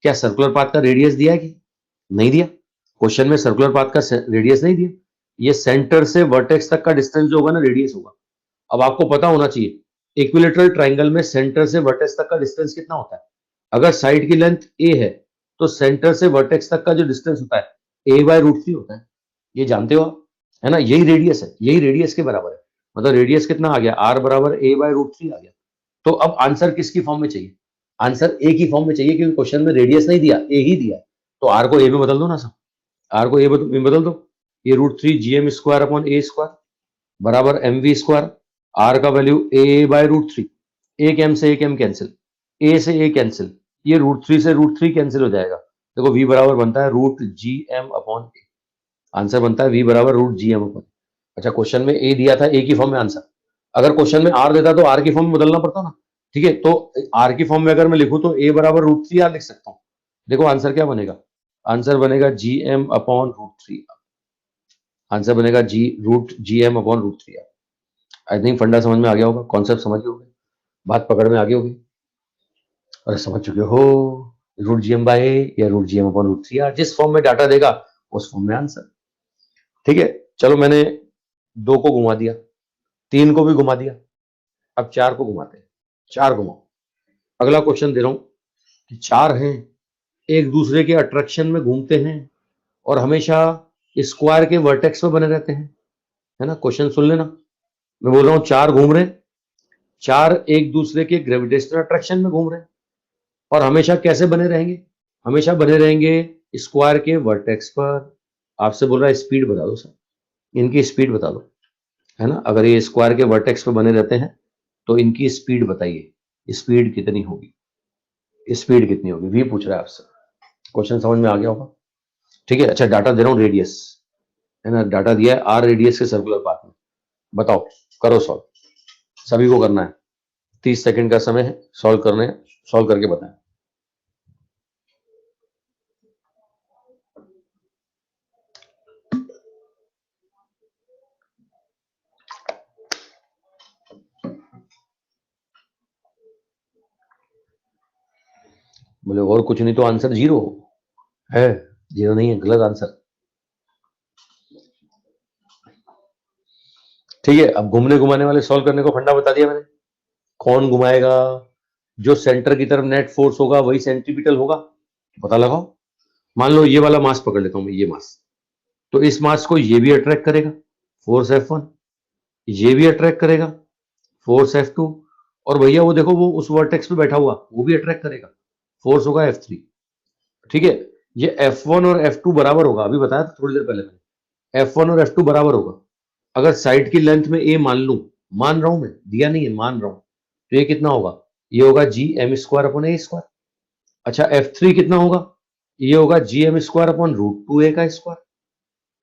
क्या सर्कुलर पाथ का रेडियस दिया है कि नहीं दिया? क्वेश्चन में सर्कुलर पाथ का रेडियस नहीं दिया। ये सेंटर से वर्टेक्स तक का डिस्टेंस जो होगा ना, रेडियस होगा। अब आपको पता होना चाहिए इक्विलेटरल ट्रायंगल में सेंटर से वर्टेक्स तक का डिस्टेंस कितना होता है। अगर साइड की लेंथ a है तो सेंटर से वर्टेक्स तक का जो डिस्टेंस होता है a/√3 होता है। ये जानते हो आप, है ना? यही रेडियस है, यही रेडियस के बराबर है। मतलब रेडियस कितना आ गया? r बराबर a/√3 आ गया। तो अब आंसर किसकी फॉर्म में चाहिए? आंसर a की फॉर्म में चाहिए, क्योंकि क्वेश्चन में रेडियस नहीं दिया, a ही दिया है। तो r को a में बदल दो ना सर, r को a में बदल दो। ये √3 gm square upon a square बराबर mv स्क्वायर। r का वैल्यू a/√3, एक m से एक m कैंसिल, a से a कैंसिल, ये √3 से √3 कैंसिल हो जाएगा। देखो v बराबर बनता है √gm अपॉन a। आंसर बनता है v बराबर √gm अपॉन। अच्छा, क्वेश्चन में a दिया था, a की फॉर्म में आंसर। अगर क्वेश्चन में r देता तो r की फॉर्म में बदलना पड़ता ना। ठीक है, तो r की फॉर्म में अगर मैं लिखूं तो a बराबर √3r लिख सकता हूं। देखो आंसर क्या बनेगा? आंसर बनेगा gm अपॉन √3। आंसर बनेगा gm upon √3r। I think फंडा समझ में आ गया होगा, कॉन्सेप्ट समझ गए होगे, बात पकड़ में आ गई होगी। अरे समझ चुके हो, √gm/a या √gm अपॉन √3r, जिस फॉर्म में डाटा देगा उस फॉर्म में आंसर। ठीक है, चलो मैंने 2 को घुमा दिया, 3 को भी घुमा दिया, अब 4 को घुमाते हैं। 4 घुमाओ। अगला क्वेश्चन दे रहा हूं कि 4 हैं, एक दूसरे के अट्रैक्शन में घूमते हैं और हमेशा स्क्वायर के वर्टेक्स में बने रहते हैं, है ना? क्वेश्चन सुन लेना, मैं बोल रहा हूं 4 घूम रहे हैं, 4 एक दूसरे के ग्रेविटेशनल अट्रैक्शन में घूम रहे हैं और हमेशा कैसे बने रहेंगे? हमेशा बने रहेंगे स्क्वायर के वर्टेक्स पर। आपसे बोल रहा है स्पीड बता दो सर, इनकी स्पीड बता दो, है ना? अगर ये स्क्वायर के वर्टेक्स पर बने रहते हैं तो इनकी स्पीड बताइए, स्पीड कितनी होगी? स्पीड कितनी होगी? वी पूछ रहा है आपसे। क्वेश्चन समझ में आ गया होगा। ठीक है, अच्छा डाटा दे रहा हूँ रेडियस, है ना? डाटा दिया है आर रेडियस के सर्कुलर पाथ में। बताओ, करो सॉल्व, सभी को करना है। 30 सेकंड का समय है, सॉल्व करने, सॉल्व करके बताएं। बोले और कुछ नहीं तो आंसर 0 है। 0 नहीं है, गलत आंसर। ठीक है, अब घूमने घुमाने वाले सॉल्व करने को फंडा बता दिया मैंने। कौन घुमाएगा? जो सेंटर की तरफ नेट फोर्स होगा वही सेंट्रीपिटल होगा। पता लगाओ। मान लो ये वाला मास पकड़ लेता हूं मैं, ये मास, तो इस मास को ये भी अट्रैक्ट करेगा, फोर्स F1, ये भी अट्रैक्ट करेगा, फोर्स F2, और भैया वो देखो वो उस वर्टेक्स पे बैठा हुआ वो भी अट्रैक्ट करेगा, फोर्स होगा F3। ठीक है, ये F1 और F2 बराबर होगा, अभी बताया था थोड़ी देर पहले मैंने, F1 और F2 बराबर होगा। अगर साइड की लेंथ में a मान लूं, मान रहा हूं मैं, दिया नहीं है, मान रहा हूं, तो ये कितना होगा? ये होगा gm square upon a square. अच्छा, F3 कितना होगा? ये होगा gm स्क्वायर अपॉन √2a का स्क्वायर।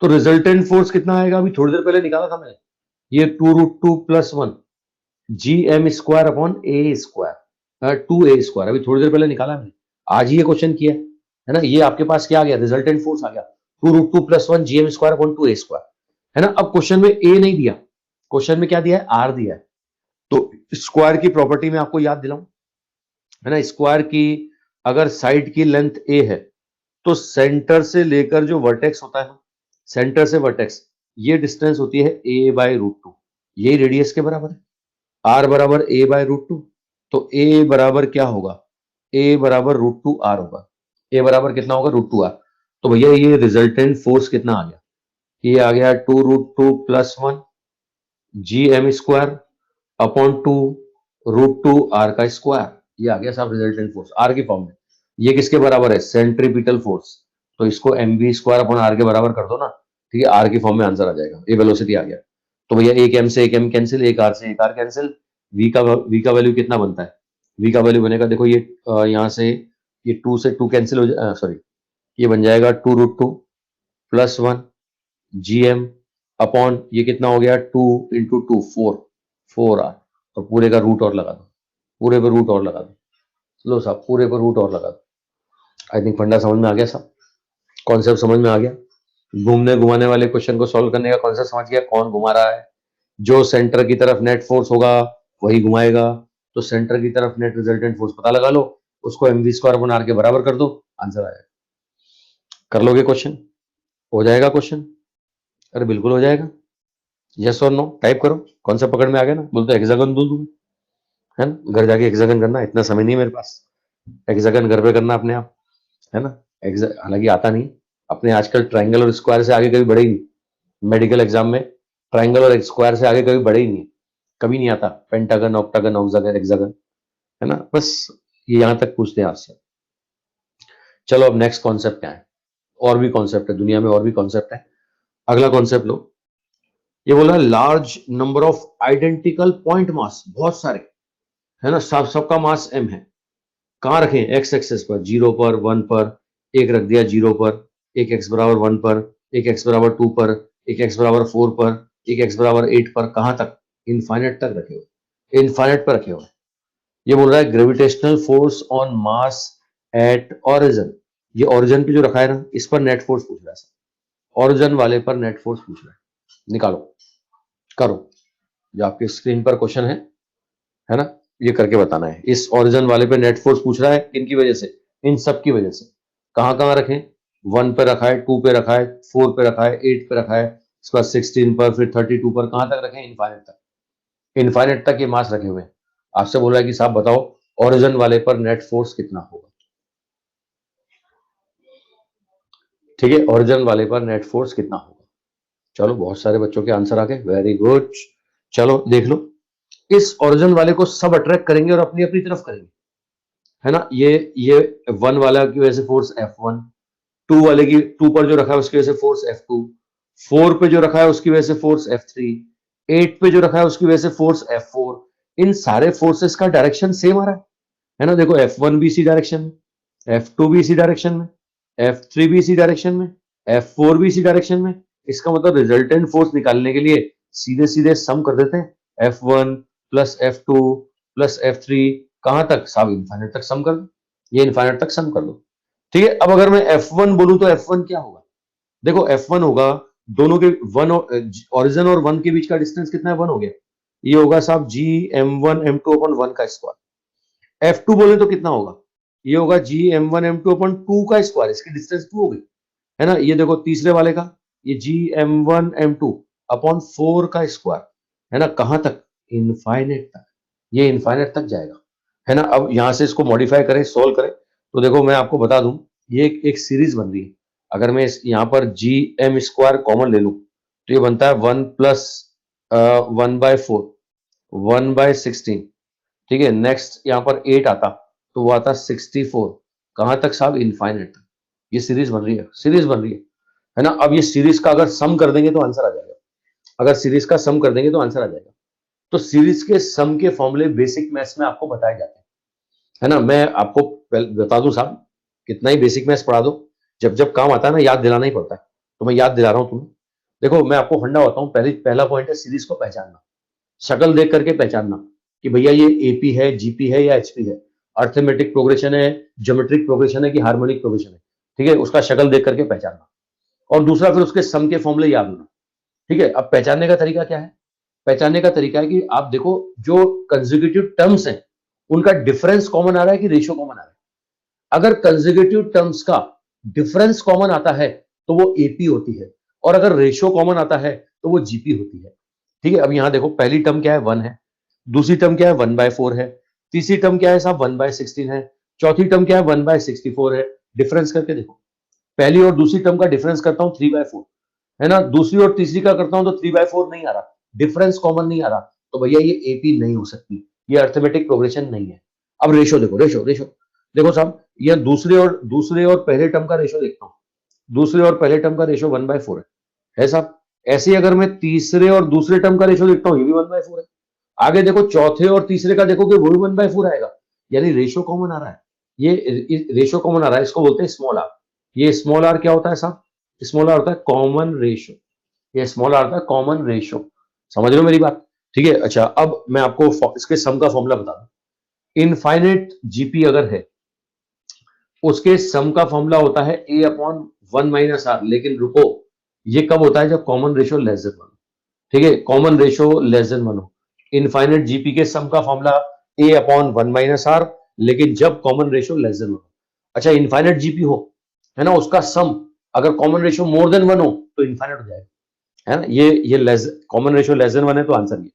तो रिजल्टेंट फोर्स कितना आएगा? अभी थोड़ी देर पहले निकाला था मैंने, ये 2√2 + 1 gm square upon a square, 2a square, अभी थोड़ी देर पहले निकाला मैंने, आज ही ये क्वेश्चन किया है ना? ये आपके पास क्या आ गया? रिजल्टेंट फोर्स आ गया 2√2 + 1 gm square upon 2a square, है ना? अब क्वेश्चन में a नहीं दिया, क्वेश्चन में क्या दिया है? r दिया है। तो स्क्वायर की प्रॉपर्टी में आपको याद दिलाऊं, है ना? स्क्वायर की अगर साइड की लेंथ a है तो सेंटर से लेकर जो वर्टेक्स होता है, सेंटर से वर्टेक्स, ये डिस्टेंस होती है a/√2, ये रेडियस के बराबर है। r बराबर a/√2, तो a बराबर क्या होगा? a बराबर √2r होगा। a बराबर कितना होगा? √2r। तो भैया ये रिजल्टेंट फोर्स कितना आ गया? ये आ गया 2√2 + 1 gm स्क्वायर अपॉन 2√2r का स्क्वायर। ये आ गया साहब रिजल्टेंट फोर्स r की फॉर्म में। ये किसके बराबर है? Centripetal force. तो इसको mv स्क्वायर अपॉन r के बराबर कर दो ना, ठीक है, r की फॉर्म में आंसर आ जाएगा। ये वेलोसिटी आ गया। तो भैया एक m से एक m कैंसिल, एक r से एक r कैंसिल, v का वैल्यू कितना बनता है? v का वैल्यू बनेगा, देखो ये यहाँ से ये 2 से 2 कैंसिल हो जाए, सॉरी, ये बन जाएगा 2√2 +1 GM अपॉन ये कितना हो गया 2 इंटू 2 4R और पूरे का रूट और लगा दो, पूरे पर रूट और लगा दो। लो साहब पूरे पर रूट और लगा दो। आई थिंक फंडा समझ में आ गया साहब, कॉन्सेप्ट समझ में आ गया। घूमने घुमाने वाले क्वेश्चन को सॉल्व करने का कॉन्सेप्ट समझ गया। कौन घुमा रहा है, जो सेंटर की तरफ नेट फोर्स होगा वही घुमाएगा। तो सेंटर की तरफ नेट रिजल्टेंट फोर्स पता लगा लो, उसको mv² के बराबर कर दो, आंसर आ जाएगा। कर लोगे क्वेश्चन, हो जाएगा क्वेश्चन? अरे बिल्कुल हो जाएगा। यस और नो टाइप करो, कौन सा पकड़ में आ गया ना। बोलते हेक्सागन दूं तुम्हें, है ना, घर जाके हेक्सागन करना, इतना समय नहीं है मेरे पास। हेक्सागन घर पे करना अपने आप, है ना। हालांकि आता नहीं अपने, आजकल ट्रायंगल और स्क्वायर से आगे कभी बढ़े ही नहीं। मेडिकल एग्जाम में ट्रायंगल और स्क्वायर से आगे कभी बढ़े ही नहीं, कभी नहीं आता। पेंटागन, ऑक्टागन, ऑक्सागन, हेक्सागन, है ना। बस ये यहां तक पूछते हैं आपसे। चलो अब नेक्स्ट कॉन्सेप्ट क्या है, और भी कॉन्सेप्ट है दुनिया में, और भी कॉन्सेप्ट है। अगला कॉन्सेप्ट लो, ये बोला large number of identical point mass, बहुत सारे, है ना, सबका मास m है। कहां रखें, एक्स एक्सेस पर, 0 पर, 1 पर, एक रख दिया 0 पर, एक x बराबर 1 पर, एक x बराबर 2 पर, एक x बराबर 4 पर, एक x बराबर 8 पर, कहां तक, इनफाइनाइट तक रखे हुए, इनफाइनाइट पर रखे हुए। ये बोल रहा है gravitational force on mass at origin. ये ऑरिजिन पे जो रखा है ना, इस पर नेट फोर्स पूछ रहा है, ऑरिजिन वाले पर नेट फोर्स पूछ रहा है। निकालो, करो, जो आपके स्क्रीन पर क्वेश्चन है ना, ये करके बताना है। इस ऑरिजिन वाले पे नेट फोर्स पूछ रहा है, इनकी वजह से, इन सब की वजह से। कहां कहां रखें, 1 पे रखा है, 2 पे रखा है, 4 पे रखा है, 8 पे रखा है, उसके बाद 16 पर, फिर 32 पर, कहां तक रखें, इनफाइनाइट तक। इनफाइनाइट तक ये मास रखे हुए हैं। आपसे बोला है कि साहब बताओ ऑरिजिन वाले पर नेट फोर्स कितना होगा। ठीक है, ओरिजिन वाले पर नेट फोर्स कितना होगा। चलो बहुत सारे बच्चों के आंसर आ गए, वेरी गुड। चलो देख लो, इस ओरिजिन वाले को सब अट्रैक्ट करेंगे और अपनी अपनी तरफ करेंगे, है ना। ये 1 वाला की वजह से फोर्स F1, 2 वाले की 2 पर जो रखा है उसकी वजह से फोर्स F2, 4 पे जो रखा है उसकी वजह से फोर्स F3, 8 पे जो रखा है उसकी वजह से फोर्स F4। इन सारे फोर्सेस का डायरेक्शन सेम आ रहा है ना। देखो F1 भी इसी डायरेक्शन में, F2 भी इसी डायरेक्शन में, F3 भी इसी डायरेक्शन में, F4 भी इसी डायरेक्शन में। इसका मतलब रिजल्टेंट फोर्स निकालने के लिए सीधे सीधे सम कर देते हैं, F1 plus F2 plus F3, कहां तक साहब, इनफाइनाइट तक सम कर दो। ये इनफाइनाइट तक सम कर दो। ठीक है, अब अगर मैं F1 बोलूं तो F1 क्या होगा, देखो F1 होगा, दोनों के ओरिजिन और 1 के बीच का डिस्टेंस कितना है, 1 हो गया। ये होगा साहब GM1M2/1 का स्क्वायर। F2 बोले तो कितना होगा, ये होगा GM1M2/2 का स्क्वायर, इसकी डिस्टेंस 2 हो गई, है ना। ये देखो तीसरे वाले का, ये GM1M2/4 का स्क्वायर, है ना। कहां तक, इनफाइनाइट तक। ये इनफाइनाइट तक जाएगा, है ना। अब यहां से इसको मॉडिफाई करें, सोल्व करें, तो देखो मैं आपको बता दूं, ये एक सीरीज बन रही है। अगर मैं यहां पर GM² कॉमन ले लूं तो ये बनता है 1 प्लस 1/4, 1/16। ठीक है, नेक्स्ट यहां पर 8 आता तो वो आता 64, कहां तक साहब, इनफाइनाइट तक। ये सीरीज बन रही है, सीरीज बन रही है ना। अब ये सीरीज का अगर सम कर देंगे तो आंसर आ जाएगा, अगर सीरीज का सम कर देंगे तो आंसर आ जाएगा। तो सीरीज के सम के फॉर्मूले बेसिक मैथ्स में आपको बताए जाते हैं, है ना। मैं आपको बता दूं साहब, कितना ही बेसिक मैथ्स पढ़ा दो, जब जब काम आता है ना, याद दिलाना ही पड़ता है। तो मैं याद दिला रहा हूं तुम्हें। देखो मैं आपको फंडा होता हूं, पहला पॉइंट है सीरीज को पहचानना, शक्ल देख करके पहचानना कि भैया ये एपी है, जीपी है या एचपी है, अर्थमेटिक प्रोग्रेशन है, ज्योमेट्रिक प्रोग्रेशन है कि हार्मोनिक प्रोग्रेशन है। ठीक है, उसका शक्ल देख करके पहचानना। और दूसरा फिर उसके सम के फॉर्मूले याद होना। ठीक है, अब पहचानने का तरीका क्या है, पहचानने का तरीका है कि आप देखो जो कंसेक्यूटिव टर्म्स हैं उनका डिफरेंस कॉमन आ रहा है कि रेशियो कॉमन आ रहा है। अगर कंसेक्यूटिव टर्म्स का डिफरेंस कॉमन आता है तो वो एपी होती है, और अगर रेशियो कॉमन आता है तो वो जीपी होती है। ठीक है, अब यहां देखो पहली टर्म क्या है, 1 है, दूसरी टर्म क्या है, 1/4 है, तीसरी टर्म क्या है साहब, 1/16 है, चौथी टर्म क्या है, 1/64 है। डिफरेंस करके देखो, पहली और दूसरी टर्म का डिफरेंस करता हूं 3/4, है ना। दूसरी और तीसरी का करता हूं तो 3/4 नहीं आ रहा, डिफरेंस कॉमन नहीं आ रहा, तो भैया ये एपी नहीं हो सकती, ये अर्थमेटिक प्रोग्रेशन नहीं है। अब रेशो देखो, रेशो रेशो देखो साहब, ये दूसरे और पहले टर्म का रेशो देखता हूं, दूसरे और पहले टर्म का रेशो 1/4 है साहब। ऐसे ही अगर मैं तीसरे और दूसरे टर्म का रेशो देखता हूं, ये भी 1/4 है। आगे देखो चौथे और तीसरे का देखो कि वो भी 1/4 आएगा, यानी रेशो कॉमन आ रहा है। ये रेशो कॉमन आ रहा है, इसको बोलते हैं स्मॉल आर। ये स्मॉल आर क्या होता है साहब, स्मॉल आर होता है कॉमन रेशो, ये स्मॉल आर होता है कॉमन रेशो। समझ रहे हो मेरी बात? ठीक है। अच्छा, अब मैं आपको इसके सम का फॉर्मूला बता दूं। इनफाइनाइट जीपी अगर है, उसके सम का फॉर्मूला होता है ए अपॉन 1 - आर। लेकिन रुको, ये कब होता है? जब कॉमन रेशो लेस देन 1। ठीक है, कॉमन रेशो लेस देन 1 हो। इनफाइनाइट जीपी के सम का फॉर्मूला ए अपॉन 1 - आर, लेकिन जब कॉमन रेशो लेस देन 1 हो। अच्छा, इनफाइनाइट जीपी हो, है ना, उसका सम अगर कॉमन रेशो मोर देन 1 हो तो इनफाइनाइट हो जाएगा, है ना। ये less common ratio less than 1 है तो आंसर ये।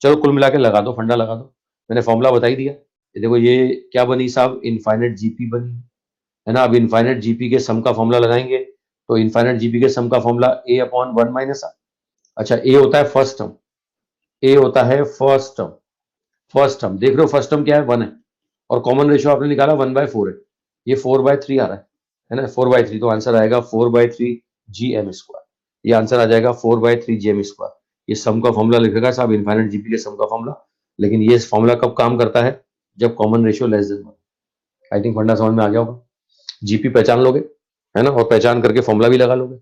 चलो कुल मिला के लगा दो, फंडा लगा दो। मैंने फॉर्मूला बता ही दिया। ये देखो, ये क्या बनी साहब? इनफाइनाइट जीपी बनी, है ना। अब इनफाइनाइट जीपी के सम का फॉर्मूला लगाएंगे, तो इनफाइनाइट जीपी के सम का फॉर्मूला ए अपॉन 1 - आर। अच्छा, ए होता है फर्स्ट टर्म, ए होता है फर्स्ट टर्म। फर्स्ट टर्म देख रहे हो, फर्स्ट टर्म क्या है? 1 है, और कॉमन रेशियो आपने निकाला 1/4 है, ये 4/3 आ रहा है ना, 4/3। तो आंसर आएगा 4/3 GM²। ये आंसर आ जाएगा 4/3 GM²। ये सम का फॉर्मूला लिखेगा साहब, इनफाइनाइट जीपी के सम का फॉर्मूला। लेकिन ये फॉर्मूला कब काम करता है? जब common ratio less than 1। I think फंडा समझ में आ गया होगा। जीपी पहचान लोगे, है ना, और पहचान करके फॉर्मूला भी लगा लोगे।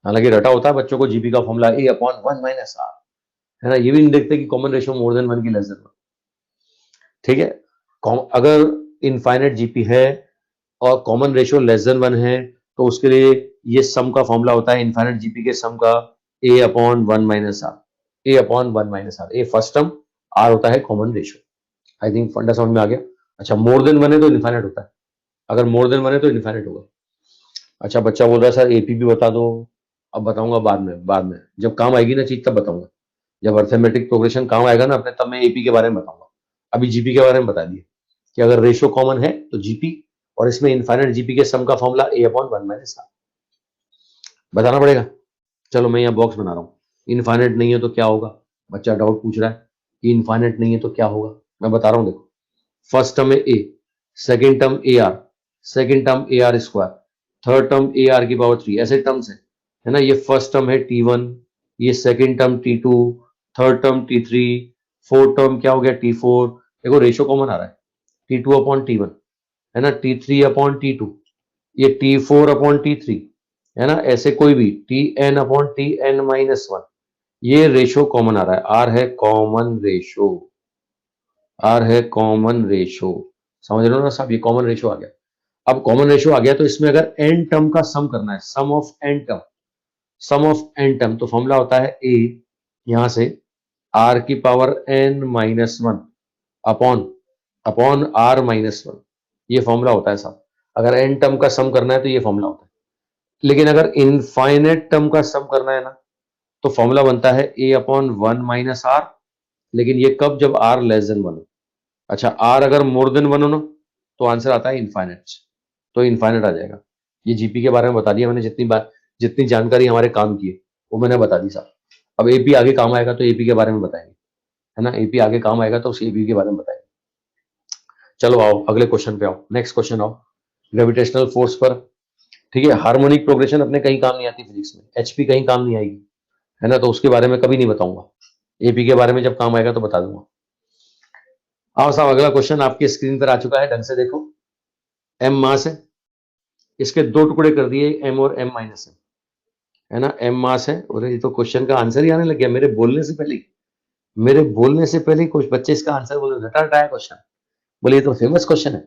हालांकि रटा होता है बच्चों को जीपी का फॉर्मूला ए अपॉन 1 - आर, है ना। ये भी नहीं देखते कि कॉमन रेशियो मोर देन 1 की लेस देन 1। ठीक है। अगर इनफाइनाइट जीपी है और कॉमन रेशियो लेस देन 1 है, तो उसके लिए ये सम का फॉर्मूला होता है इनफाइनाइट जीपी के सम का ए अपॉन 1 - आर। ए अपॉन 1 - आर, ए फर्स्ट टर्म, आर होता है कॉमन रेशियो। आई थिंक फंडा समझ में आ गया। अच्छा, मोर देन 1 है तो इनफाइनाइट होता है, अगर मोर देन 1 है तो इनफाइनाइट होगा। अच्छा, बच्चा बोल रहा है सर एपी भी बता दो। अब बताऊंगा बाद में जब काम आएगी ना चीज, तब बताऊंगा। जब अर्थमेटिक प्रोग्रेशन काम आएगा ना अपने, तब मैं एपी के बारे में बताऊंगा। अभी जीपी के बारे में बता दिए कि अगर रेशियो कॉमन है तो जीपी, और इसमें इनफाइनाइट जीपी के सम का फॉर्मूला ए अपॉन 1 - आर बताना पड़ेगा। चलो मैं यहाँ बॉक्स बना रहा हूँ। इनफाइनाइट नहीं है तो क्या होगा? बच्चा डाउट पूछ रहा है कि इनफाइनाइट नहीं है तो क्या होगा। मैं बता रहा हूँ, देखो। फर्स्ट टर्म है a, second term a r, second term a r square, third term a r की पावर 3, ऐसे टर्म्स है ना। ये फर्स्ट टर्म है T1, ये second term T2, third term T3, fourth term क्या हो गया? T4। देखो रेशियो कॉमन आ रहा है, T2 अपॉन T1, है ना, T3 अपॉन T2, ये T4 अपॉन T3, है ना। ऐसे कोई भी Tn अपॉन Tn-1, ये रेशियो कॉमन आ रहा है। आर है कॉमन रेशियो, आर है कॉमन रेशियो। समझ रहे हो ना साहब, ये कॉमन रेशियो आ गया। अब कॉमन रेशियो आ गया तो इसमें अगर एन टर्म का सम करना है, sum of n term, sum of n term, तो फॉर्मूला होता है ए, यहां से आर की power n-1 upon upon r-1, ये फॉर्मूला होता है साहब। अगर एन टर्म का सम करना है तो ये फॉर्मूला होता है। लेकिन अगर इनफाइनाइट टर्म का सम करना है ना, तो फॉर्मूला बनता है ए अपॉन 1 - आर। लेकिन ये कब? जब आर लेस देन 1 हो। अच्छा, आर अगर मोर देन 1 हो ना, तो आंसर आता है इनफाइनाइट, तो इनफाइनाइट आ जाएगा। ये जीपी के बारे में बता दिया मैंने, जितनी बात, जितनी जानकारी हमारे काम की है वो मैंने बता दी साहब। अब एपी आगे काम आएगा तो एपी के बारे में बताएंगे, है ना। एपी आगे काम आएगा तो उस एपी के बारे में बताएंगे। चलो आओ अगले क्वेश्चन पे आओ, नेक्स्ट क्वेश्चन आओ। ग्रेविटेशनल फोर्स पर, ठीक है। हार्मोनिक प्रोग्रेशन अपने कहीं काम नहीं आती फिजिक्स में, एचपी कहीं काम नहीं आएगी, है ना, तो उसके बारे में कभी नहीं बताऊंगा। एपी के बारे में जब काम आएगा तो बता दूंगा। आओ साहब, अगला क्वेश्चन आपकी स्क्रीन पर आ चुका है, ढंग से देखो। एम मास है, इसके दो टुकड़े कर दिए, एम और M-m, है ना। एम मास है, और ये तो क्वेश्चन का आंसर ही आने लग गया मेरे बोलने से पहले ही। मेरे बोलने से पहले ही कुछ बच्चे इसका आंसर बोले, रटा रटा है क्वेश्चन। बोले ये तो फेमस क्वेश्चन है,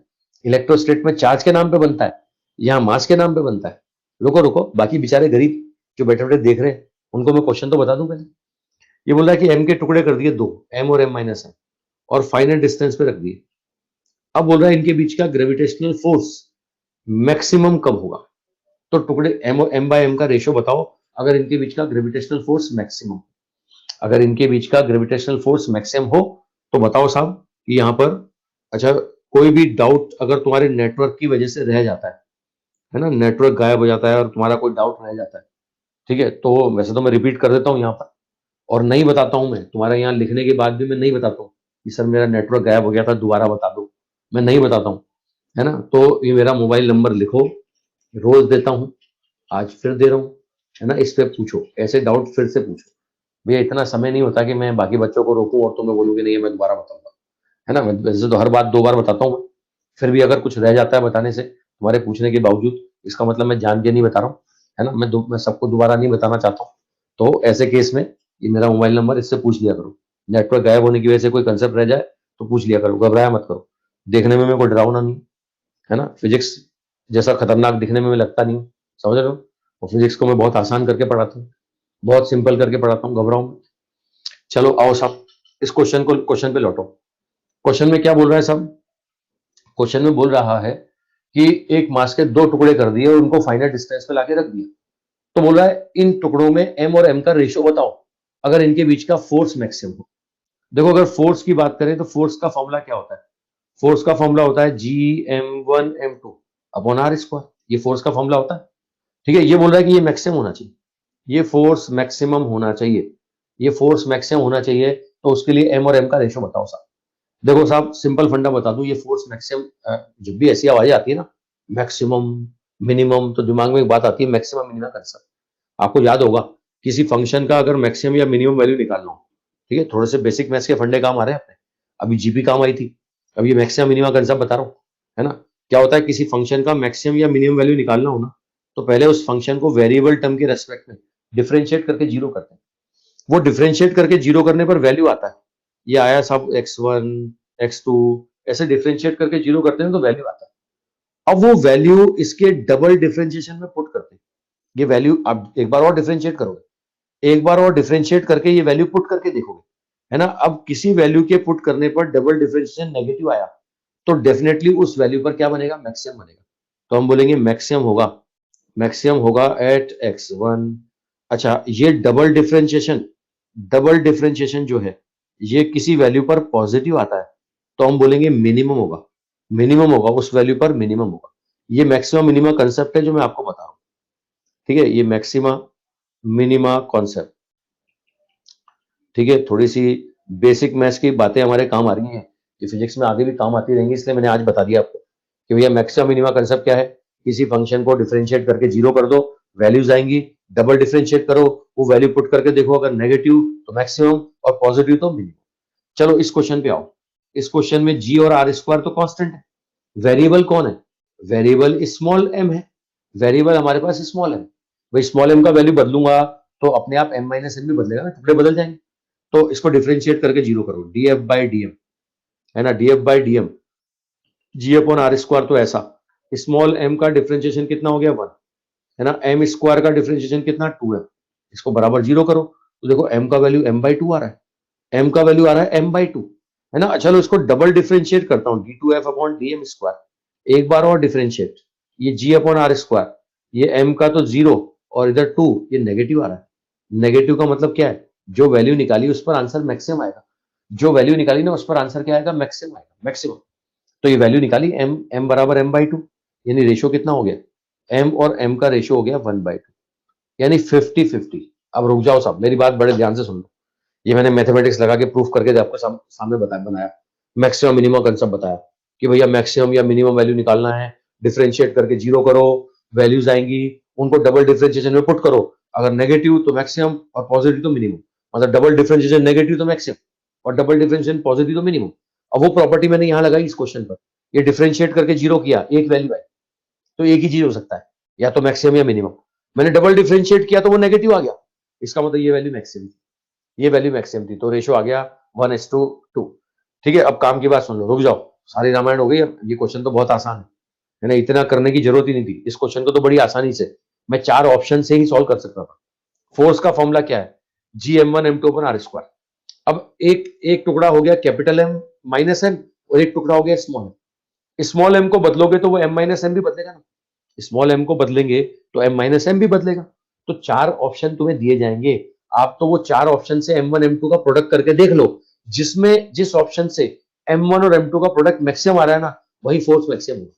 इलेक्ट्रोस्टेट में चार्ज के नाम पे बनता है, यहाँ मास के नाम पे बनता है। रुको रुको, बाकी बेचारे गरीब जो बैठे बैठे देख रहे हैं, उनको मैं क्वेश्चन तो बता दूं पहले। ये बोल रहा है कि एम के टुकड़े कर दिए दो, एम और M-m, और फाइनल डिस्टेंस पे रख दिए। अब बोल रहा है इनके बीच का ग्रेविटेशनल फोर्स मैक्सिमम कब होगा? तो टुकड़े एम और M/m का रेशियो बताओ, अगर इनके बीच का ग्रेविटेशनल फोर्स मैक्सिमम, अगर इनके बीच का ग्रेविटेशनल फोर्स मैक्सिमम हो, तो बताओ साहब कि यहाँ पर। अच्छा, कोई भी डाउट अगर तुम्हारे नेटवर्क की वजह से रह जाता है ना, नेटवर्क गायब हो जाता है और तुम्हारा कोई डाउट रह जाता है, ठीक है, तो वैसे तो मैं रिपीट कर देता हूँ यहाँ पर, और नहीं बताता हूँ मैं तुम्हारे यहाँ लिखने के बाद भी मैं नहीं बताता हूँ कि सर मेरा नेटवर्क गायब हो गया था, दोबारा बता दो। मैं नहीं बताता हूँ, है ना। तो ये मेरा मोबाइल नंबर लिखो, रोज देता हूँ, आज फिर दे रहा हूँ, है ना। इस पे पूछो, ऐसे डाउट फिर से पूछो। भैया इतना समय नहीं होता कि मैं बाकी बच्चों को रोकूं और तुम्हें बोलूँ कि नहीं मैं दोबारा बताऊंगा, है ना। मैं वैसे तो हर बात 2 बार बताता हूँ, फिर भी अगर कुछ रह जाता है बताने से तुम्हारे पूछने के बावजूद, इसका मतलब मैं जान के नहीं बता रहा हूँ, है ना। मैं सबको दोबारा नहीं बताना चाहता हूँ। तो ऐसे केस में ये मेरा मोबाइल नंबर, इससे पूछ लिया करो। नेटवर्क गायब होने की वजह से कोई कंसेप्ट रह जाए तो पूछ लिया करो, घबराया मत करो। देखने में मैं कोई डरावना नहीं, है ना। फिजिक्स जैसा खतरनाक दिखने में मैं लगता नहीं हूँ, समझ रहे हो। और फिजिक्स को मैं बहुत आसान करके पढ़ाता हूँ, बहुत सिंपल करके पढ़ाता हूँ, घबराओ मत। चलो आओ साहब, इस क्वेश्चन पे लौटो। क्वेश्चन में क्या बोल रहा है साहब? क्वेश्चन में बोल रहा है कि एक मास के दो टुकड़े कर दिए और उनको फाइनाइट डिस्टेंस पे लाके रख दिया। तो बोल रहा है इन टुकड़ों में एम और एम का रेशियो बताओ अगर इनके बीच का फोर्स मैक्सिमम हो। देखो, अगर फोर्स की बात करें तो फोर्स का फॉर्मूला क्या होता है? फोर्स का फॉर्मूला होता है G m1 m2 upon R square. ये फोर्स का फॉर्मूला होता है। ठीक है, ये बोल रहा है कि ये मैक्सिमम होना चाहिए, ये फोर्स मैक्सिमम होना चाहिए, ये फोर्स मैक्सिमम होना चाहिए। तो उसके लिए एम और एम का रेशियो बताओ साहब। देखो साहब, सिंपल फंडा बता दूं, ये फोर्स मैक्सिमम, जब भी ऐसी आवाजें आती है ना, मैक्सिमम मिनिमम, तो दिमाग में एक बात आती है, मैक्सिमम मिनिमम कंसेप्ट। आपको याद होगा, किसी फंक्शन का अगर मैक्सिमम या मिनिमम वैल्यू निकालना हो, ठीक है, थोड़े से बेसिक मैथ्स के फंडे काम आ रहे हैं अपने। अभी जीपी काम आई थी, अब ये मैक्सिमम मिनिमम कंसेप्ट बता रहा हूँ, है ना। क्या होता है, किसी फंक्शन का मैक्सिमम या मिनिमम वैल्यू निकालना हो ना, तो पहले उस फंक्शन को वेरिएबल टर्म के रेस्पेक्ट में डिफरेंशिएट करके जीरो करते हैं। वो डिफरेंशिएट करके जीरो करने पर वैल्यू आता है। ये आया सब x1 x2, ऐसे डिफरेंशिएट करके जीरो करते हैं तो वैल्यू आता है। अब वो वैल्यू इसके डबल डिफरेंशिएशन में पुट करते हैं। ये वैल्यू अब एक बार और डिफरेंशिएट करोगे, एक बार और डिफरेंशिएट करके ये वैल्यू पुट करके देखोगे, है ना। अब किसी वैल्यू के पुट करने पर डबल डिफरेंशिएशन नेगेटिव आया तो डेफिनेटली उस वैल्यू पर क्या बनेगा? मैक्सिमम बनेगा। तो हम बोलेंगे मैक्सिमम होगा एट x1। अच्छा, ये डबल डिफरेंशिएशन जो है, ये किसी वैल्यू पर पॉजिटिव आता है तो हम बोलेंगे मिनिमम होगा उस वैल्यू पर, मिनिमम होगा। ये मैक्सिमम मिनिमम कंसेप्ट है जो मैं आपको बता रहा हूं। ठीक है, ये मैक्सिमा मिनिमा कॉन्सेप्ट। ठीक है, थोड़ी सी बेसिक मैथ्स की बातें हमारे काम आ रही हैं, ये फिजिक्स में आगे भी काम आती रहेंगी, इसलिए मैंने आज बता दिया आपको कि भैया मैक्सिमम मिनिमा कंसेप्ट क्या है। किसी फंक्शन को डिफरेंशिएट करके जीरो कर दो, वैल्यूज आएंगी, डबल डिफरेंशिएट करो, वो वैल्यू पुट करके देखो, अगर नेगेटिव तो मैक्सिमम और पॉजिटिव तो मिनिमम। चलो इस क्वेश्चन पे आओ। इस क्वेश्चन में जी और आर स्क्वायर तो कांस्टेंट है, वेरिएबल कौन है? वेरिएबल स्मॉल एम है, वेरिएबल हमारे पास स्मॉल एम। भाई स्मॉल एम का वैल्यू बदलूंगा तो अपने आप एम माइनस एम भी बदलेगा ना, टुकड़े बदल जाएंगे। तो इसको डिफरेंशिएट करके जीरो करो, डीएफ बाई डीएम, है ना, DF by DM, G upon R square. तो ऐसा स्मॉल एम का डिफरेंशिएशन कितना हो गया? 1, है ना। एम स्क्वायर का डिफरेंशिएशन कितना? 2 है। इसको बराबर जीरो करो तो देखो एम का वैल्यू m/2 आ रहा है, एम का वैल्यू आ रहा है m/2, है ना। चलो इसको डबल डिफरेंशिएट करता हूं, d2f अपॉन dm स्क्वायर। एक बार और डिफरेंशिएट, ये g अपॉन आर स्क्वायर, ये m का तो 0 और इधर 2, ये नेगेटिव आ रहा है। नेगेटिव का मतलब क्या है? जो वैल्यू निकाली उस पर आंसर मैक्सिमम आएगा, जो वैल्यू निकाली ना उस पर आंसर क्या आएगा? मैक्सिमम आएगा, मैक्सिमम। तो ये वैल्यू निकाली m बराबर m/2, यानी रेशियो कितना हो गया? m और m का रेशियो हो गया 1/2, यानी 50-50। अब रुक जाओ साहब, मेरी बात बड़े ध्यान से सुन लो। ये मैंने मैथमेटिक्स लगा के प्रूफ करके आपको सामने बनाया, मैक्सिमम मिनिमम कंसेप्ट बताया कि भैया मैक्सिमम या मिनिमम वैल्यू निकालना है, डिफरेंशिएट करके जीरो करो, वैल्यूज आएंगी, उनको डबल डिफरेंशिएशन में पुट करो, अगर नेगेटिव तो मैक्सिमम और पॉजिटिव तो मिनिमम। मतलब डबल डिफरेंशिएशन नेगेटिव तो मैक्सिमम और डबल डिफरेंशिएशन पॉजिटिव तो मिनिमम। अब वो प्रॉपर्टी मैंने यहां लगाई इस क्वेश्चन पर, ये डिफरेंशिएट करके जीरो किया, एक वैल्यू आई, तो एक ही चीज हो सकता है, या तो मैक्सिमम या मिनिमम। मैंने डबल डिफरेंशिएट किया तो वो नेगेटिव आ गया, इसका मतलब ये वैल्यू मैक्सिमम, ये वैल्यू मैक्सिमम थी, तो रेशियो आ गया 1:2। ठीक है, अब काम की बात सुन लो, रुक जाओ, सारी रामायण हो गई। अब ये क्वेश्चन तो बहुत आसान है ना, इतना करने की जरूरत ही नहीं थी। इस क्वेश्चन को तो बड़ी आसानी से मैं 4 ऑप्शन से ही सॉल्व कर सकता था। फोर्स का फॉर्मूला क्या है? Gm1m2/r²। अब एक एक टुकड़ा हो गया कैपिटल एम माइनस एम और एक टुकड़ा हो गया स्मॉल एम। स्मॉल एम को बदलोगे तो वो एम माइनस एम भी बदलेगा ना, स्मॉल एम को बदलेंगे तो एम माइनस एम भी बदलेगा। तो 4 ऑप्शन तुम्हें दिए जाएंगे, आप तो वो 4 ऑप्शन से m1 m2 का प्रोडक्ट करके देख लो, जिसमें जिस ऑप्शन से m1 और m2 का प्रोडक्ट मैक्सिमम आ रहा है ना, वही फोर्स मैक्सिमम होगा।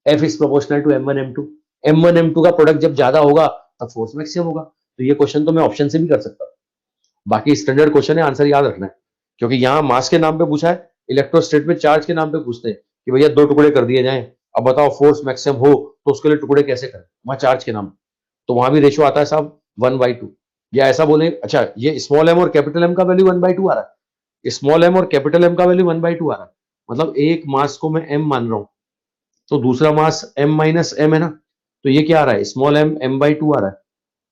F is proportional to m1 m2, m1 m2 का प्रोडक्ट जब ज्यादा होगा तब फोर्स मैक्सिमम होगा। तो ये क्वेश्चन तो मैं ऑप्शन से भी कर सकता हूं। बाकी स्टैंडर्ड क्वेश्चन है, आंसर याद रखना है, क्योंकि यहाँ मास के नाम पे पूछा है, इलेक्ट्रोस्टेट में चार्ज के नाम पे पूछते हैं कि भैया 2 टुकड़े कर दिए जाएं, अब बताओ फोर्स मैक्सिमम हो तो उसके लिए टुकड़े कैसे करें, वहां चार्ज के नाम, तो वहां भी रेशियो आता है साहब 1/2। या ऐसा बोले, अच्छा ये स्मॉल एम और कैपिटल एम का वैल्यू 1/2 आ रहा है, स्मॉल एम और कैपिटल एम का वैल्यू 1/2 आ रहा है, मतलब एक मास को मैं एम मान रहा हूं तो दूसरा मास m माइनस एम है ना, तो ये क्या आ रहा है, स्मॉल m m/2 आ रहा है,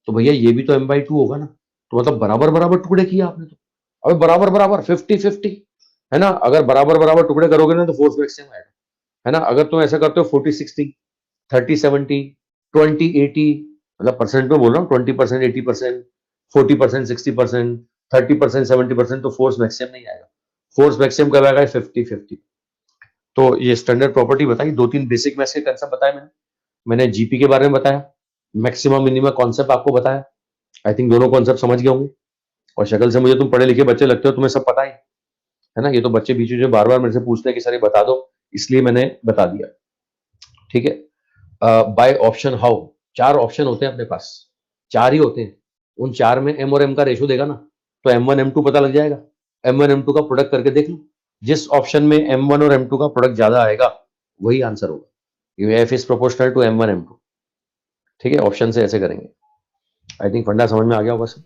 तो भैया ये भी तो m/2 होगा ना, तो मतलब बराबर बराबर टुकड़े किए आपने तो। अबे बराबर बराबर 50-50 है ना, अगर बराबर बराबर टुकड़े करोगे ना तो फोर्स मैक्सिमम आएगा, है ना। अगर तुम ऐसा करते हो 40-60, 30-70, 20-80, मतलब परसेंट में बोल रहा हूँ, 20%, 80%, 40%, 60%, 30%, 70%, तो फोर्स मैक्सिमम नहीं आएगा। फोर्स मैक्सिमम कब आएगा, 50-50। तो ये स्टैंडर्ड प्रॉपर्टी बताई, 2-3 बेसिक मैथ्स के कंसेप्ट बताए मैंने जीपी के बारे में बताया, मैक्सिमम मिनिमम कॉन्सेप्ट आपको बताया। आई थिंक दोनों कॉन्सेप्ट समझ गए होंगे, और शक्ल से मुझे तुम पढ़े लिखे बच्चे लगते हो, तुम्हें सब पता है ना। ये तो बच्चे बीच में बार बार मेरे से पूछते हैं कि सर ये बता दो, इसलिए मैंने बता दिया, ठीक है। बाय ऑप्शन हाउ, 4 ऑप्शन होते हैं अपने पास, 4 ही होते हैं, उन 4 में m और m का रेशो देगा ना, तो m1 m2 पता लग जाएगा, m1 m2 का प्रोडक्ट करके देख लो, जिस ऑप्शन में m1 और m2 का प्रोडक्ट ज्यादा आएगा वही आंसर होगा, f is proportional to m1 m2, ठीक है। ऑप्शन से ऐसे करेंगे। आई थिंक फंडा समझ में आ गया होगा सब।